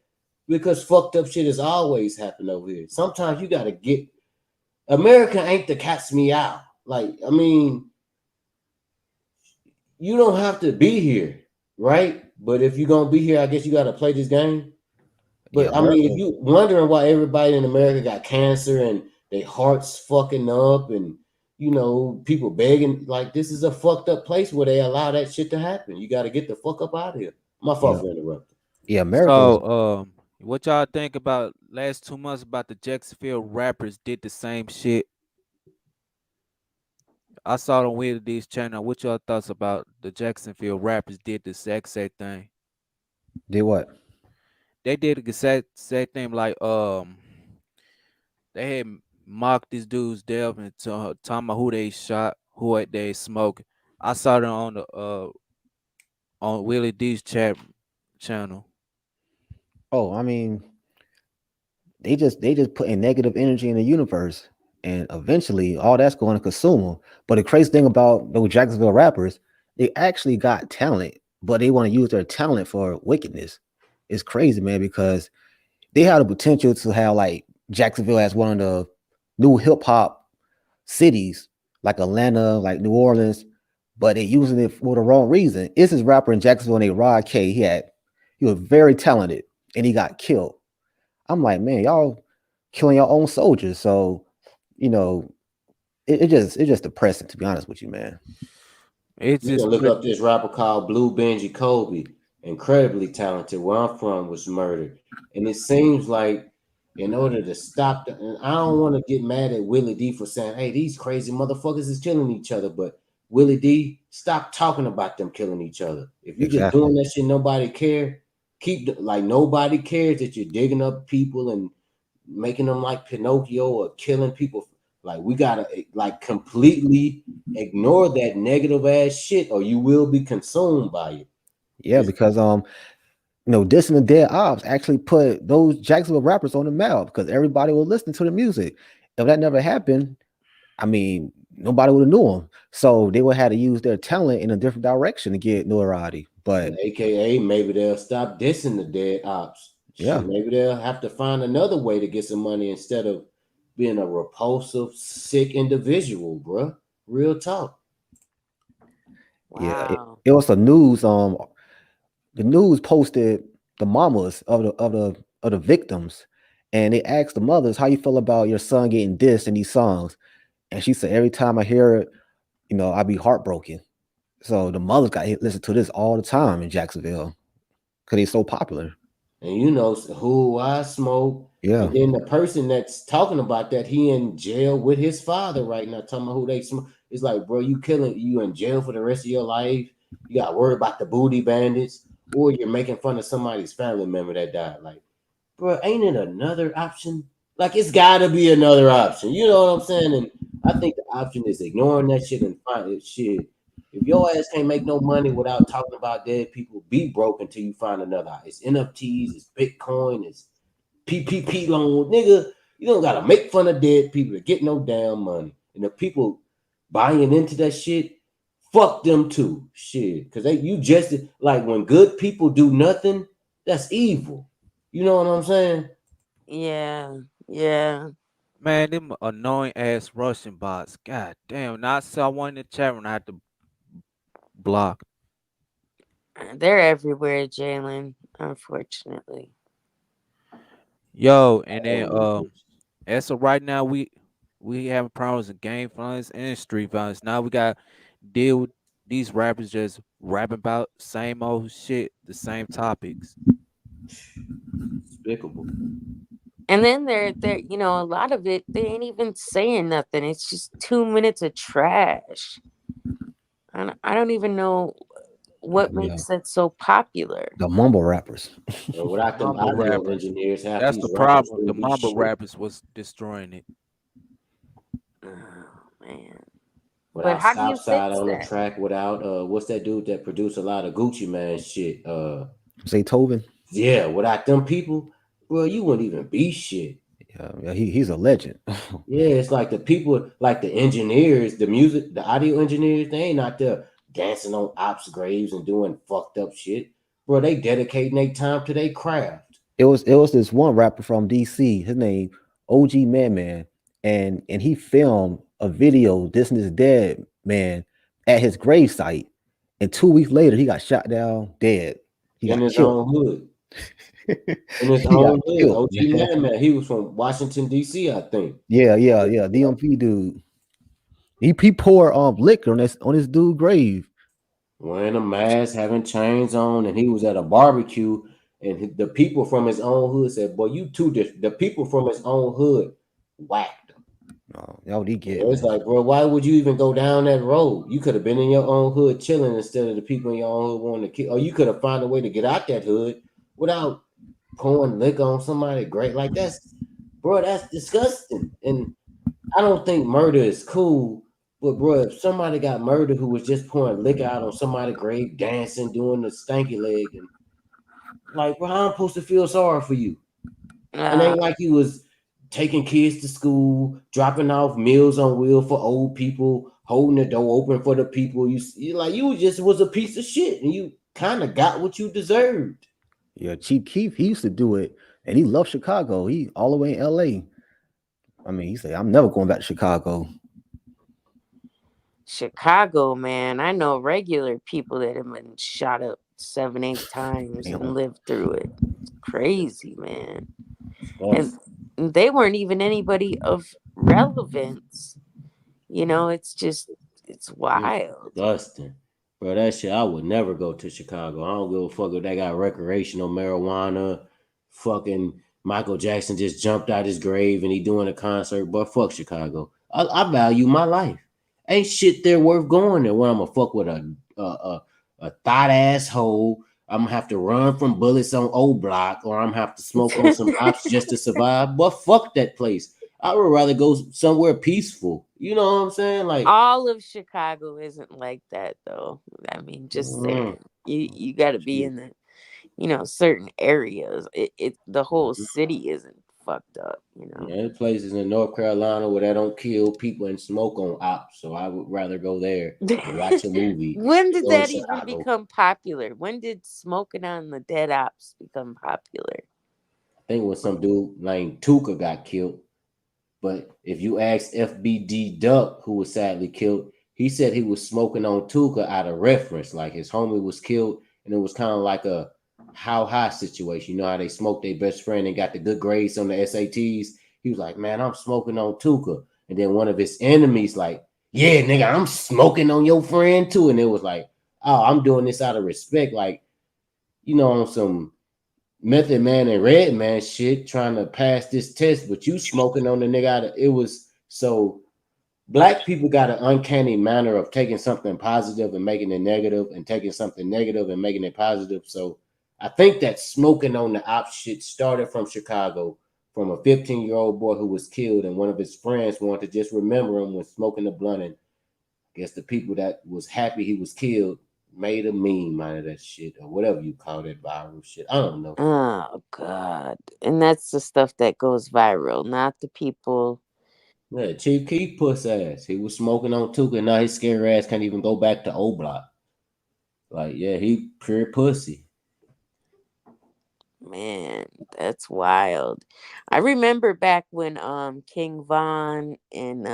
Because fucked up shit has always happened over here. Sometimes you gotta get America ain't the cat's meow. Like, I mean, you don't have to be here, right? But if you're gonna be here, I guess you gotta play this game. Yeah, But I mean, if America. you wondering why everybody in America got cancer and their hearts fucking up and you know, people begging, like this is a fucked up place where they allow that shit to happen. You gotta get the fuck up out of here. My fault Yeah, for interrupting. yeah, America was. So, what y'all think about last 2 months about the Jacksonville rappers did the same shit? I saw it on Will D's channel. What y'all thoughts about the Jacksonville rappers did the exact same thing? Did what? They did the exact same thing. Like, they had mocked this dude's death and talking about who they shot, they smoked. I saw it on Willie D's channel. Oh, I mean, they just put in negative energy in the universe, and eventually all that's going to consume them. But the crazy thing about those Jacksonville rappers, they actually got talent, but they want to use their talent for wickedness. It's crazy, man, because they have the potential to have like Jacksonville as one of the new hip hop cities, like Atlanta, like New Orleans, but they using it for the wrong reason. It's this rapper in Jacksonville named Rod K. He was very talented and he got killed. I'm like, man, y'all killing your own soldiers. So, you know, it's just depressing to be honest with you, man. It's You can just look up this rapper called Blue Benji Kobe, incredibly talented. Where I'm from was murdered, and it seems like in order to stop the, and I don't want to get mad at Willie D for saying, "Hey, these crazy motherfuckers is killing each other," but Willie D, stop talking about them killing each other. If you're just Exactly. doing that shit, nobody care. Like nobody cares that you're digging up people and making them like Pinocchio or killing people. Like we gotta like completely ignore that negative ass shit, or you will be consumed by it. Yeah, It's because dissing the dead ops actually put those Jacksonville rappers on the map because everybody was listening to the music. If that never happened, I mean, nobody would have knew them. So they would have to use their talent in a different direction to get notoriety. and But AKA maybe they'll stop dissing the dead ops. yeah, Shit, maybe they'll have to find another way to get some money instead of being a repulsive, sick individual, bruh. Real talk. yeah, Wow. it was the news. The news posted the mamas of the victims, and they asked the mothers, "How you feel about your son getting dissed in these songs?" And she said, "Every time I hear it, I be heartbroken." So the mothers got to listen to this all the time in Jacksonville because it's so popular. And you know who I smoke. Yeah, And then the person that's talking about that, he in jail with his father right now, talking about who they smoke. It's like, bro, you in jail for the rest of your life. You got to worry about the booty bandits, or you're making fun of somebody's family member that died. Like, bro, ain't it another option? Like, it's got to be another option. You know what I'm saying? And I think the option is ignoring that shit and find shit. If your ass can't make no money without talking about dead people, be broke until you find another. It's NFTs, it's Bitcoin, it's PPP loan, nigga. You don't gotta make fun of dead people to get no damn money. And the people buying into that shit, fuck them too. Shit. Cause you just like when good people do nothing, that's evil. You know what I'm saying? Yeah. Yeah. man, them annoying ass Russian bots. God damn. Now I saw one in the chat room I had to block. They're everywhere, Jalen, unfortunately. Yo, and then Oh, as of right now we having problems in game violence and street violence. Now we got deal with these rappers just rapping about same old shit, the same topics. despicable. And then they're a lot of it they ain't even saying nothing. It's just 2 minutes of trash. I don't even know what yeah, makes it so popular. the mumble rappers. And without them Mumble audio rappers. engineers, half That's the these rappers problem. The wouldn't be mumble shit. rappers was destroying it. Oh man. But Without how do you Southside fix on the that? track, without what's that dude that produced a lot of Gucci Man shit? Say Tovin. Yeah, without them people, bro, you wouldn't even be shit. Yeah, he's a legend. Yeah, it's like the people, like the engineers, the music, the audio engineers, they ain't out there dancing on ops graves and doing fucked up shit. Bro, they dedicating their time to their craft. It was this one rapper from DC. His name OG Man, and he filmed a video dissing his dead man at his gravesite. And 2 weeks later, he got shot down dead. He In got his killed. own hood. In his He got own hood. killed. OG Man, he was from Washington, D.C., I think. Yeah. DMP dude. He poured liquor on his dude grave. Wearing a mask, having chains on, and he was at a barbecue. And the people from his own hood said, "Boy, you too." The people from his own hood whacked him. Oh, that what he get, It's man. like, bro, why would you even go down that road? You could have been in your own hood chilling instead of the people in your own hood wanting to kill. Or you could have found a way to get out that hood without pouring liquor on somebody. Great, like that's disgusting. And I don't think murder is cool. But bro, if somebody got murdered who was just pouring liquor out on somebody's grave, dancing, doing the stanky leg, and like, bro, how I'm supposed to feel sorry for you? And ain't like you was taking kids to school, dropping off meals on wheel for old people, holding the door open for the people. You like you just was a piece of shit, and you kind of got what you deserved. Yeah, Chief Keef, he used to do it, and he loved Chicago. He all the way in LA. I mean, he said, I'm never going back to Chicago. Chicago, man. I know regular people that have been shot up 7, 8 times and Damn. lived through it. It's crazy, man. That's And they weren't even anybody of relevance. You know, it's just, it's wild. disgusting. Bro, that shit, I would never go to Chicago. I don't give a fuck if they got recreational marijuana. Fucking Michael Jackson just jumped out his grave and he doing a concert. But fuck Chicago. I value my life. Ain't shit there worth going there when I'm gonna fuck with a thought asshole. I'm gonna have to run from bullets on old block, or I'm gonna have to smoke on some ops just to survive. But fuck that place. I would rather go somewhere peaceful. You know what I'm saying? Like, All of Chicago isn't like that, though. I mean, just mm, saying. You got to be shit. in the, certain areas. The whole city isn't fucked up, Yeah, there's places in North Carolina where they don't kill people and smoke on ops. So I would rather go there and watch a movie When than did go to that even Chicago. become popular? When did smoking on the dead ops become popular? I think when some dude named Tuka got killed. But if you ask FBD Duck, who was sadly killed, he said he was smoking on Tuka out of reference. Like his homie was killed, and it was kind of like a how high situation. You know how they smoked their best friend and got the good grades on the SATs? He was like, man, I'm smoking on Tuka. And then one of his enemies, like, yeah, nigga, I'm smoking on your friend too. And it was like, oh, I'm doing this out of respect. Like, on some Method Man and Red Man shit trying to pass this test, but you smoking on the nigga out of it. Was so black people got an uncanny manner of taking something positive and making it negative, and taking something negative and making it positive. So I think that smoking on the op shit started from Chicago, from a 15-year-old boy who was killed, and one of his friends wanted to just remember him when smoking the blunt. And I guess the people that was happy he was killed made a meme out of that shit, or whatever you call that viral shit. I don't know. Oh God. And that's the stuff that goes viral, not the people. Yeah, Chief Keef puss ass. He was smoking on Tuka. Now his scary ass can't even go back to O Block. Like, yeah, he pure pussy. Man, that's wild. I remember back when King Von and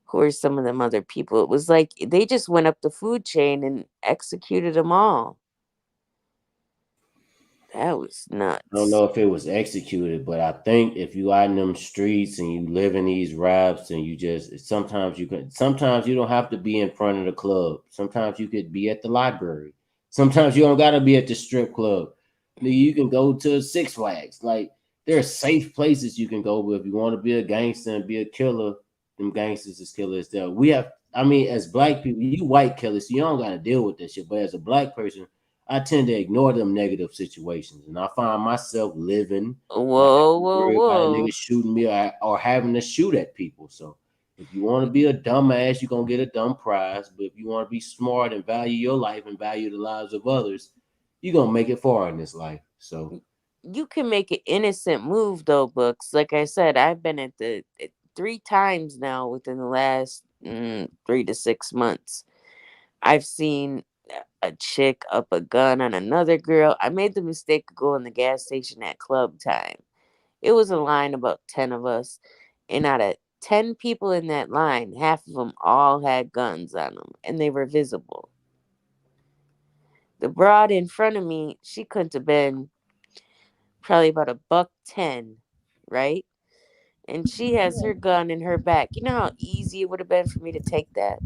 who are some of them other people, it was like they just went up the food chain and executed them all. That was I don't nuts. know if it was executed, but I think if you out in them streets and you live in these raps and you just sometimes you don't have to be in front of the club. Sometimes you could be at the library. Sometimes you don't gotta be at the strip club. You can go to Six Flags. Like, there are safe places you can go, but if you want to be a gangster and be a killer, them gangsters is killers there. I mean, as black people, you white killers, so you don't gotta deal with that shit. But as a black person, I tend to ignore them negative situations, and I find myself living and Whoa, having to whoa, worry about whoa. niggas shooting me, or having to shoot at people. So if you want to be a dumbass, you're gonna get a dumb prize. But if you want to be smart and value your life and value the lives of others, you're gonna make it far in this life. So You can make an innocent move though, Books. Like I said, I've been at the 3 times now within the last 3 to 6 months. I've seen a chick up a gun on another girl. I made the mistake of going to the gas station at club time. It was a line about 10 of us, and out of 10 people in that line, half of them all had guns on them, and they were visible. The broad in front of me, she couldn't have been probably about $110, right? And she has her gun in her back. You know how easy it would have been for me to take that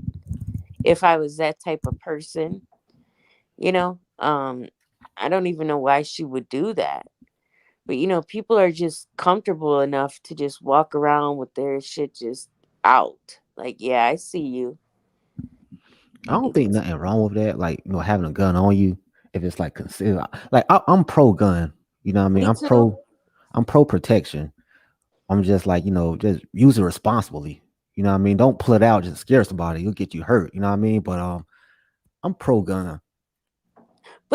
if I was that type of person, you know? I don't even know why she would do that. But people are just comfortable enough to just walk around with their shit just out. Like, yeah, I see you. I don't think It's, nothing wrong with that. Like, having a gun on you, if it's like considered, like I'm pro gun. You know what I mean? me too. I'm pro protection. I'm just like, just use it responsibly. You know what I mean? Don't pull it out, just scare somebody. It'll get you hurt. You know what I mean? But I'm pro gun.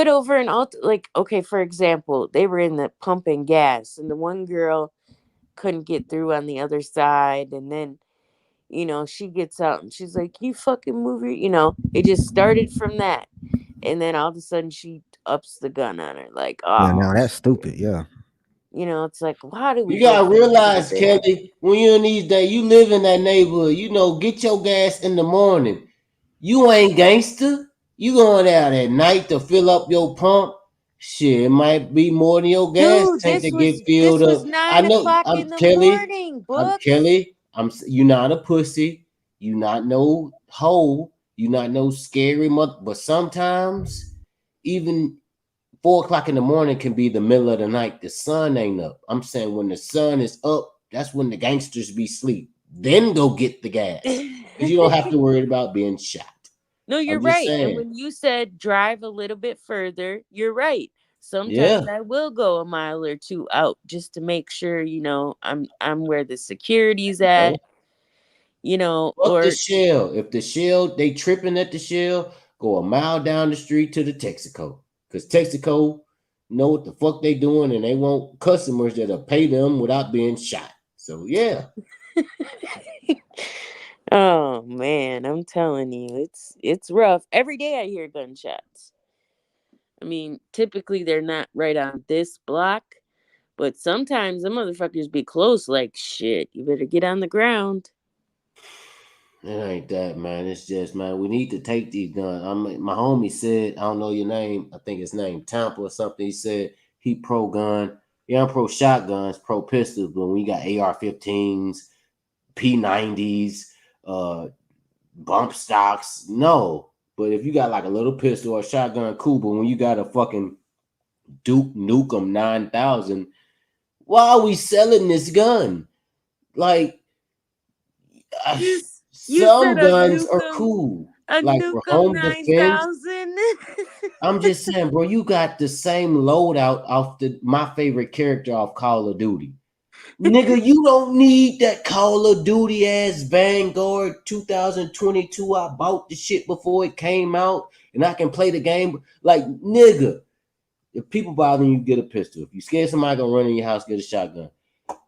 But over in like, okay, for example, they were in the pumping gas, and the one girl couldn't get through on the other side, and then she gets out and she's like, "You fucking move your," it just started from that, and then all of a sudden she ups the gun on her, like, Yeah, oh, now that's stupid. Yeah. it's like, how do we You go gotta from here to realize, there? Kelly, when you're in these days, you live in that neighborhood. Get your gas in the morning. You ain't gangster. You going out at night to fill up your pump. Shit, it might be more than your gas Dude, tank this to was get filled this up. was I nine know. o'clock I'm in the Kelly. morning, I'm Books. Kelly. You not a pussy. You not no hoe. You not no scary mother. But sometimes, even 4 o'clock in the morning can be the middle of the night. The sun ain't up. I'm saying when the sun is up, that's when the gangsters be sleep. Then go get the gas. Because you don't have to worry about being shot. No, you're I'm just right. And saying. when you said drive a little bit further, you're right. Yeah. Sometimes I will go a mile or two out just to make sure, I'm where the security's No. at, Fuck the or shell. If the shell, they tripping at the shell, go a mile down the street to the Texaco. Because Texaco know what the fuck they doing and they want customers that'll pay them without being shot. So yeah. oh man, I'm telling you, it's rough. Every day I hear gunshots. I mean, typically they're not right on this block, but sometimes the motherfuckers be close like shit. You better get on the ground. It ain't that, man. It's just, man, we need to take these guns. My homie said, I don't know your name. I think his name Tampa or something. He said he pro gun. Yeah, I'm pro shotguns, pro pistols, but when you got AR-15s, P90s, bump stocks, no. But if you got like a little pistol or a shotgun, cool. But when you got a fucking Duke Nukem 9000, why are we selling this gun? Like, You you said some a guns are Nukem, cool, a like for Nukem home defense. 9000. I'm just saying, bro, you got the same loadout off my favorite character off Call of Duty. Nigga, you don't need that Call of Duty ass Vanguard 2022. I bought the shit before it came out and I can play the game. Like, nigga, if people bother you, get a pistol. If you scared somebody gonna run in your house, get a shotgun.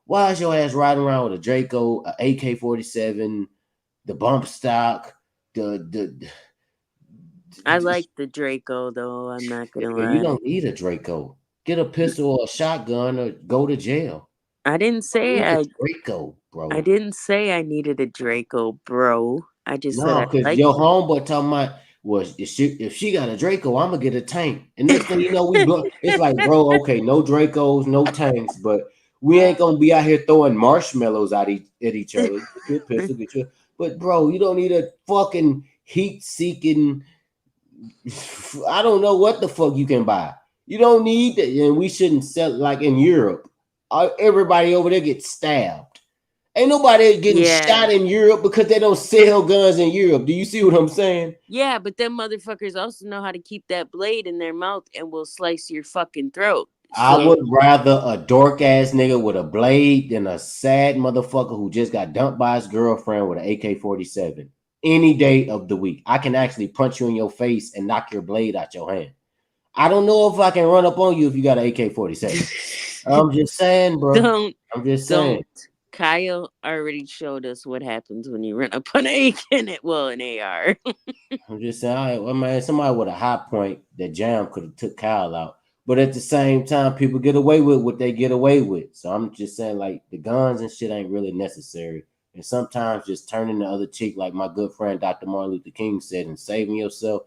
Why is your ass riding around with a Draco, a AK-47, the bump stock, the I like the Draco though. I'm not gonna you lie. don't need a Draco. Get a pistol or a shotgun or go to jail. I didn't You don't say need a I. Draco, I bro. didn't say I needed a Draco, bro. I just said No, I because like. your homeboy talking about, well, if she got a Draco, I'm gonna get a tank. And next thing you know, we blow. It's like, bro, okay, no Dracos, no tanks, but we ain't gonna be out here throwing marshmallows at each other. Get your pistol, get your. But bro, you don't need a fucking heat-seeking. I don't know what the fuck you can buy. You don't need that, and we shouldn't sell like in Europe. Everybody over there gets stabbed. Ain't nobody getting Yeah. shot in Europe because they don't sell guns in Europe. Do you see what I'm saying? Yeah, but them motherfuckers also know how to keep that blade in their mouth and will slice your fucking throat. I So would rather a dork ass nigga with a blade than a sad motherfucker who just got dumped by his girlfriend with an AK-47 any day of the week. I can actually punch you in your face and knock your blade out your hand. I don't know if I can run up on you if you got an AK-47. I'm just saying, bro. don't I'm just saying. Kyle already showed us what happens when you run up on an AK and an AR. I'm just saying, all right, well, man, somebody with a high point that jam could have took Kyle out. But at the same time, people get away with what they get away with. So I'm just saying, like, the guns and shit ain't really necessary. And sometimes just turning the other cheek, like my good friend Dr. Martin Luther King said, and saving yourself,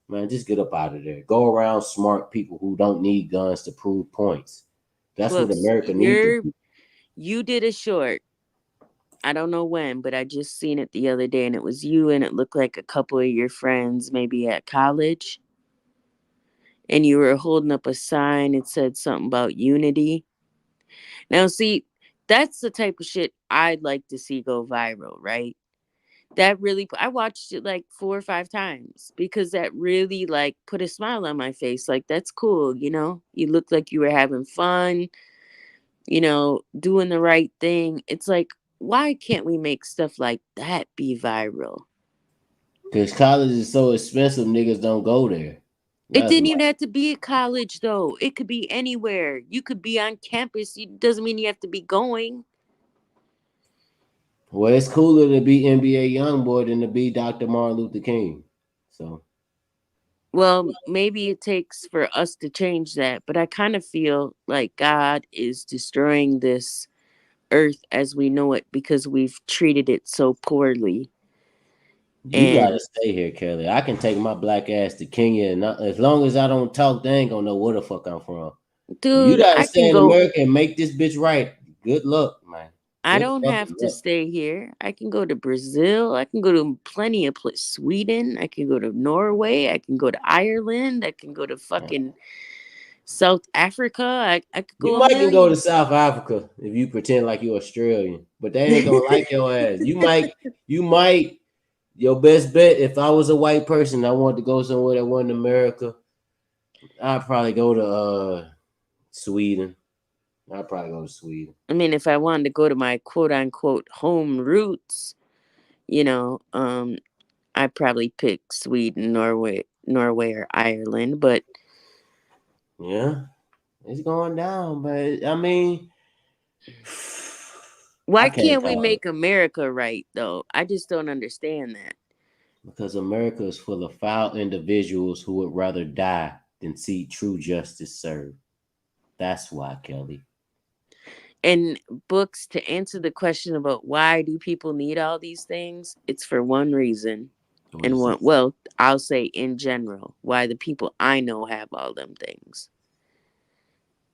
man, just get up out of there. Go around smart people who don't need guns to prove points. That's what Books, America needs to do. you did a short. I don't know when, but I just seen it the other day and it was you and it looked like a couple of your friends maybe at college. And you were holding up a sign. It said something about unity. Now, see, that's the type of shit I'd like to see go viral, right? That really, I watched it like 4 or 5 times because that really like put a smile on my face. Like, that's cool, You looked like you were having fun, doing the right thing. It's like, why can't we make stuff like that be viral? Because college is so expensive, niggas don't go there. It That's didn't my, even have to be a college, though. It could be anywhere. You could be on campus. It doesn't mean you have to be going. well, it's cooler to be NBA YoungBoy than to be Dr. Martin Luther King. So Well, maybe it takes for us to change that, but I kind of feel like God is destroying this earth as we know it because we've treated it so poorly. you And gotta stay here, Kelly. I can take my black ass to Kenya, and as long as I don't talk, they ain't gonna know where the fuck I'm from. You dude, gotta I stay can in go. America and make this bitch right. Good luck, man. I Good don't have fucking to luck. stay here. I can go to Brazil. I can go to plenty of places. Sweden. I can go to Norway. I can go to Ireland. I can go to fucking South Africa. I could You go a might can go to million. South Africa if you pretend like you're Australian, but they ain't gonna like your ass. You might. Your best bet, if I was a white person, I wanted to go somewhere that wasn't America, I'd probably go to Sweden. I'd probably go to Sweden. I mean, if I wanted to go to my quote unquote home roots, you know, I'd probably pick Sweden, Norway or Ireland. But Yeah, it's going down, but I mean, I why can't can't we call it make America right though? I just don't understand that. because America is full of foul individuals who would rather die than see true justice served. That's why, Kelly. And books to answer the question about why do people need all these things, it's for one reason. What And is what, it? well, I'll say in general, why the people I know have all them things.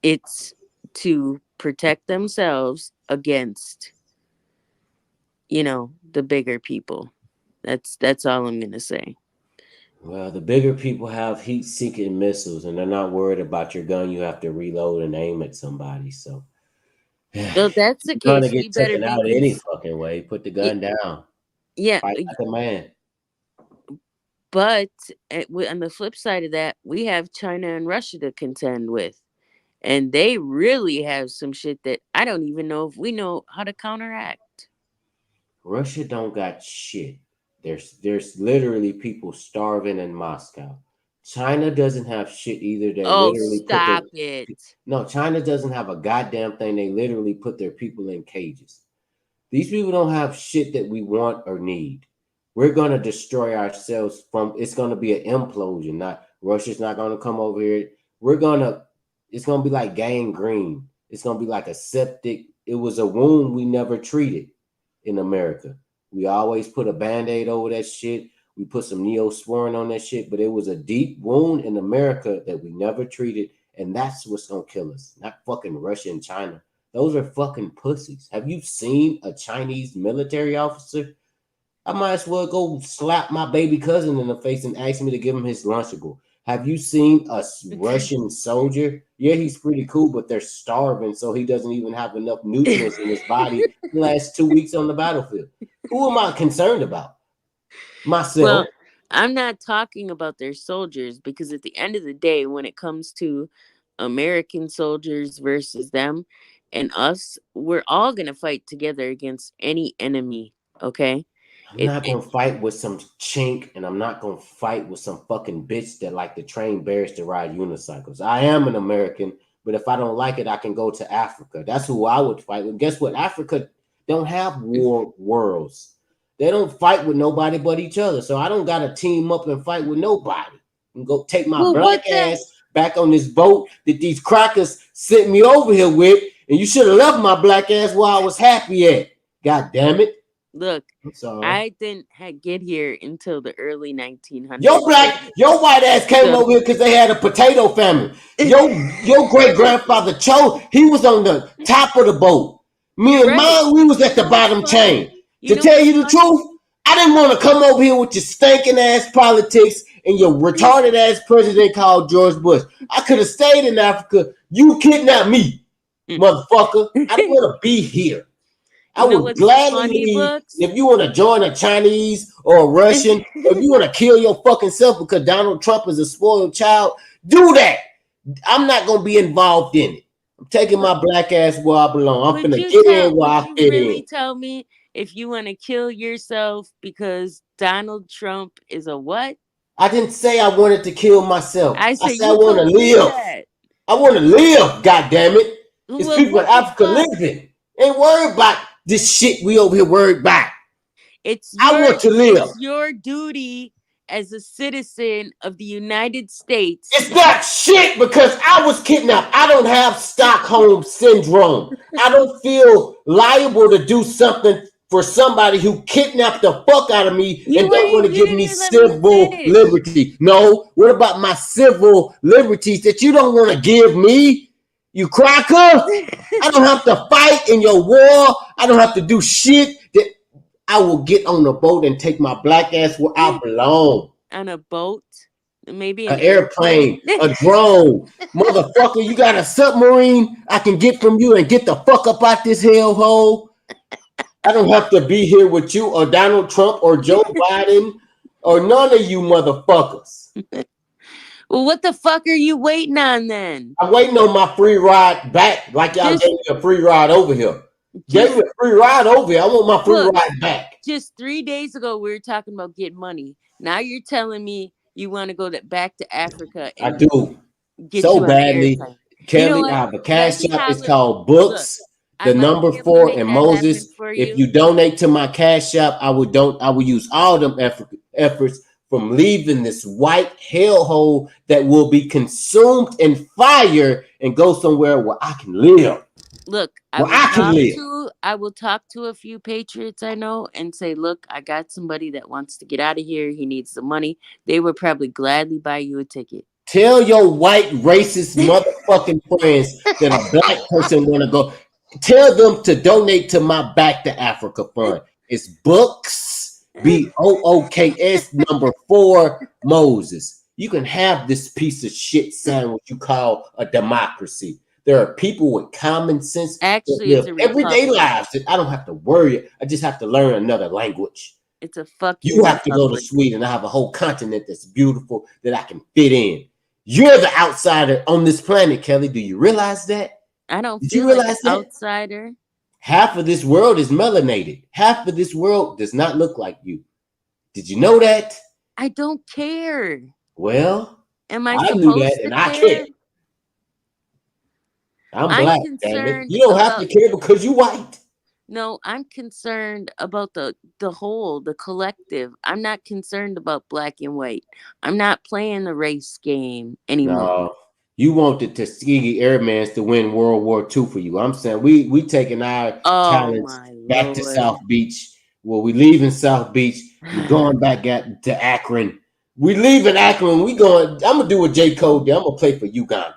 It's to protect themselves against, the bigger people. That's all I'm gonna say. Well, the bigger people have heat-seeking missiles, and they're not worried about your gun. You have to reload and aim at somebody. So, So if that's the you're gonna case, we get better taken be out any fucking way. Put the yeah, gun down. yeah. Fight like a man. But on the flip side of that, we have China and Russia to contend with. And they really have some shit that I don't even know if we know how to counteract. Russia don't got shit. There's literally people starving in Moscow. China doesn't have shit either. They Oh, literally put their stop it. no. China doesn't have a goddamn thing. They literally put their people in cages. These people don't have shit that we want or need. We're gonna destroy ourselves from. It's gonna be an implosion. Not Russia's not gonna come over here. We're gonna. It's gonna be like gangrene. It's gonna be like a septic. It was a wound we never treated in America. We always put a band-aid over that shit. We put some neosporin on that shit, but it was a deep wound in America that we never treated, and that's what's gonna kill us. Not fucking Russia and China. Those are fucking pussies. Have you seen a Chinese military officer? I might as well go slap my baby cousin in the face and ask me to give him his Lunchable. Have you seen a Russian soldier? Yeah, he's pretty cool, but they're starving, so he doesn't even have enough nutrients in his body to last 2 weeks on the battlefield. Who am I concerned about? Myself. Well, I'm not talking about their soldiers because at the end of the day, when it comes to American soldiers versus them and us, we're all going to fight together against any enemy. Okay. I'm not gonna fight with some chink, and I'm not gonna fight with some fucking bitch that like to train bears to ride unicycles. I am an American, but if I don't like it, I can go to Africa. That's who I would fight with. Guess what? Africa don't have war worlds. They don't fight with nobody but each other. So I don't gotta team up and fight with nobody. And go take my Well, black what the- ass back on this boat that these crackers sent me over here with, and you should have left my black ass where I was happy at. God damn it. Look, I'm sorry. I didn't get here until the early 1900s. Your white ass came over here because they had a potato famine. Your great grandfather Cho, he was on the top of the boat. Me and Right. mine, we was at the bottom chain. To tell you the truth, I didn't want to come over here with your stinking ass politics and your retarded ass president called George Bush. I could have stayed in Africa. You kidnapped me, motherfucker. I don't want to be here. I would gladly leave if you want to join a Chinese or a Russian, or if you want to kill your fucking self because Donald Trump is a spoiled child, do that. I'm not going to be involved in it. I'm taking my black ass where I belong. I'm going to get in where I fit in. Tell me if you want to kill yourself because Donald Trump is a what? I didn't say I wanted to kill myself. I said I you want to told me live. that. I want to live, God damn it. It's Well, people in what the Africa fuck? living. Ain't worried about this shit we over here worried about. It's I your want to live. it's your duty as a citizen of the United States. It's not shit because I was kidnapped. I don't have Stockholm syndrome. I don't feel liable to do something for somebody who kidnapped the fuck out of me You and don't want to ain't- you give didn't me even let me civil finish. liberty. No, what about my civil liberties that you don't want to give me? You cracker! I don't have to fight in your war. I don't have to do shit. That I will get on the boat and take my black ass where I belong. On a boat, maybe An airplane, a drone. Motherfucker, you got a submarine I can get from you and get the fuck up out this hellhole? I don't have to be here with you or Donald Trump or Joe Biden or none of you motherfuckers. Well, what the fuck are you waiting on then? I'm waiting on my free ride back like y'all Just- gave me a free ride over here. Gave Just, me a free ride over here. I want my free Look. ride back. just 3 days ago, we were talking about getting money. Now you're telling me you want to go back to Africa I and do get so you on an badly. airplane. Kelly, what? I have a cash That's app. how It's it- called Books. I The might number be able to 4 make and that happen Moses. for If you. you donate to my cash app, I will use all them efforts from leaving this white hellhole that will be consumed in fire and go somewhere where I can live. Look, Well, I can live. I will talk to a few patriots I know and say, look, I got somebody that wants to get out of here. He needs the money. They would probably gladly buy you a ticket. Tell your white racist motherfucking friends that a black person want to go. Tell them to donate to my Back to Africa fund. It's Books, BOOKS number 4 Moses. You can have this piece of shit sandwich you call a democracy. There are people with common sense that Actually, it's live a everyday republic. lives that I don't have to worry. I just have to learn another language. It's a fucking You have to go to republic. Sweden. I have a whole continent that's beautiful that I can fit in. You're the outsider on this planet, Kelly. Do you realize that? I don't Did you feel like realize an that? outsider. Half of this world is melanated. Half of this world does not look like you. Did you know that? I don't care. Well, Am I I supposed knew that, to and I care? care. I'm I'm black, damn it. concerned You don't have to about- care because you white. No, I'm concerned about the whole, the collective. I'm not concerned about black and white. I'm not playing the race game anymore. No, you want the Tuskegee Airmans to win World War II for you. I'm saying we taking our Oh talents my back to Lord. South Beach. Well, we leaving South Beach. We're going back to Akron. We leaving Akron. We going. I'm gonna do what J. Cole did. I'm gonna play for Uganda.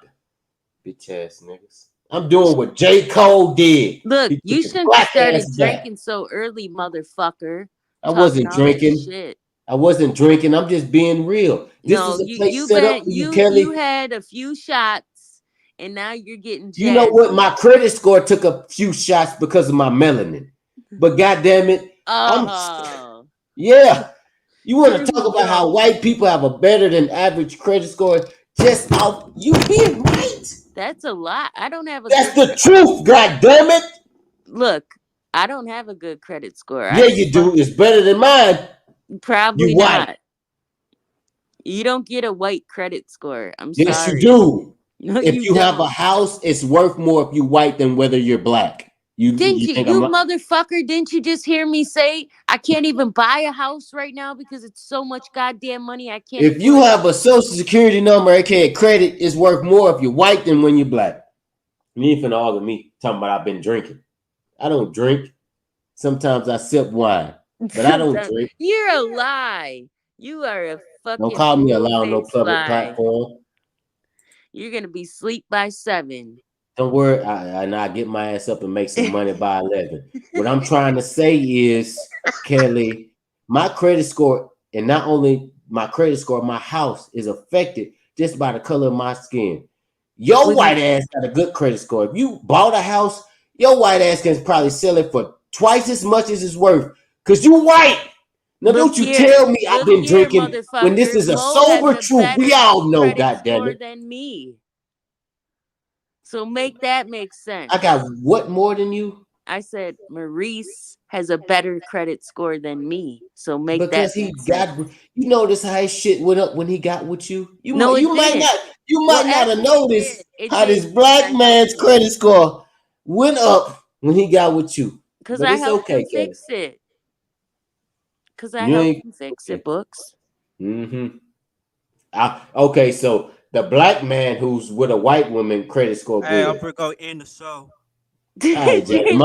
Bitch ass niggas. I'm doing what J. Cole did. Look, He you took his shouldn't have black started ass back. drinking so early, motherfucker. I wasn't Talking all that drinking. shit. I wasn't drinking. I'm just being real. This No, is a you place set up for you, Kelly. you had a few shots and now you're getting You know what? jazzy. My credit score took a few shots because of my melanin. But goddamn it, Oh, yeah. You want Here to talk we about how go. white people have a better than average credit score just off you being white? that's a lot. I don't have a That's good the truth, god damn it. look. I don't have a good credit score. Yeah, you do. It's better than mine. Probably You white. not. You don't get a white credit score. I'm Yes, sorry. you do. No, If you have a don't. house, it's worth more if you white than whether you're black. Didn't you, think you I'm motherfucker? Didn't you just hear me say I can't even buy a house right now because it's so much goddamn money I can't. if you afford it? have a social security number, aka credit, it's worth more if you're white than when you're black. You ain't finna argue me talking about I've been drinking. I don't drink. Sometimes I sip wine, but I don't drink. You're a lie. You are a fucking. Don't call me a lie on no bull-faced public lie. platform. You're gonna be asleep by 7. Don't worry, I get my ass up and make some money by 11. What I'm trying to say is, Kelly, my credit score, and not only my credit score, my house is affected just by the color of my skin. Your Would white you- ass got a good credit score. If you bought a house, your white ass can probably sell it for twice as much as it's worth. Because you white. Now, Look don't you here, tell me I've look been here, drinking when this motherfucker. is a Mo sober has a truth. We better all know, credit goddammit. score than me. So make that make sense. I got what more than you? I said Maurice has a better credit score than me. So make Because that he make sense. got, you notice how his shit went up when he got with you. You No, might, it you might didn't. not, you Well, might not have actually, noticed it how did this because black I helped man's him. credit score went up when he got with you. Because But I it's helped okay, him Kevin. fix it. Because I You helped ain't him fix okay. it, Books. Mm-hmm. Okay, so the black man who's with a white woman credit score Hey, I'm good. gonna go end the show. All right, Jack. Jay,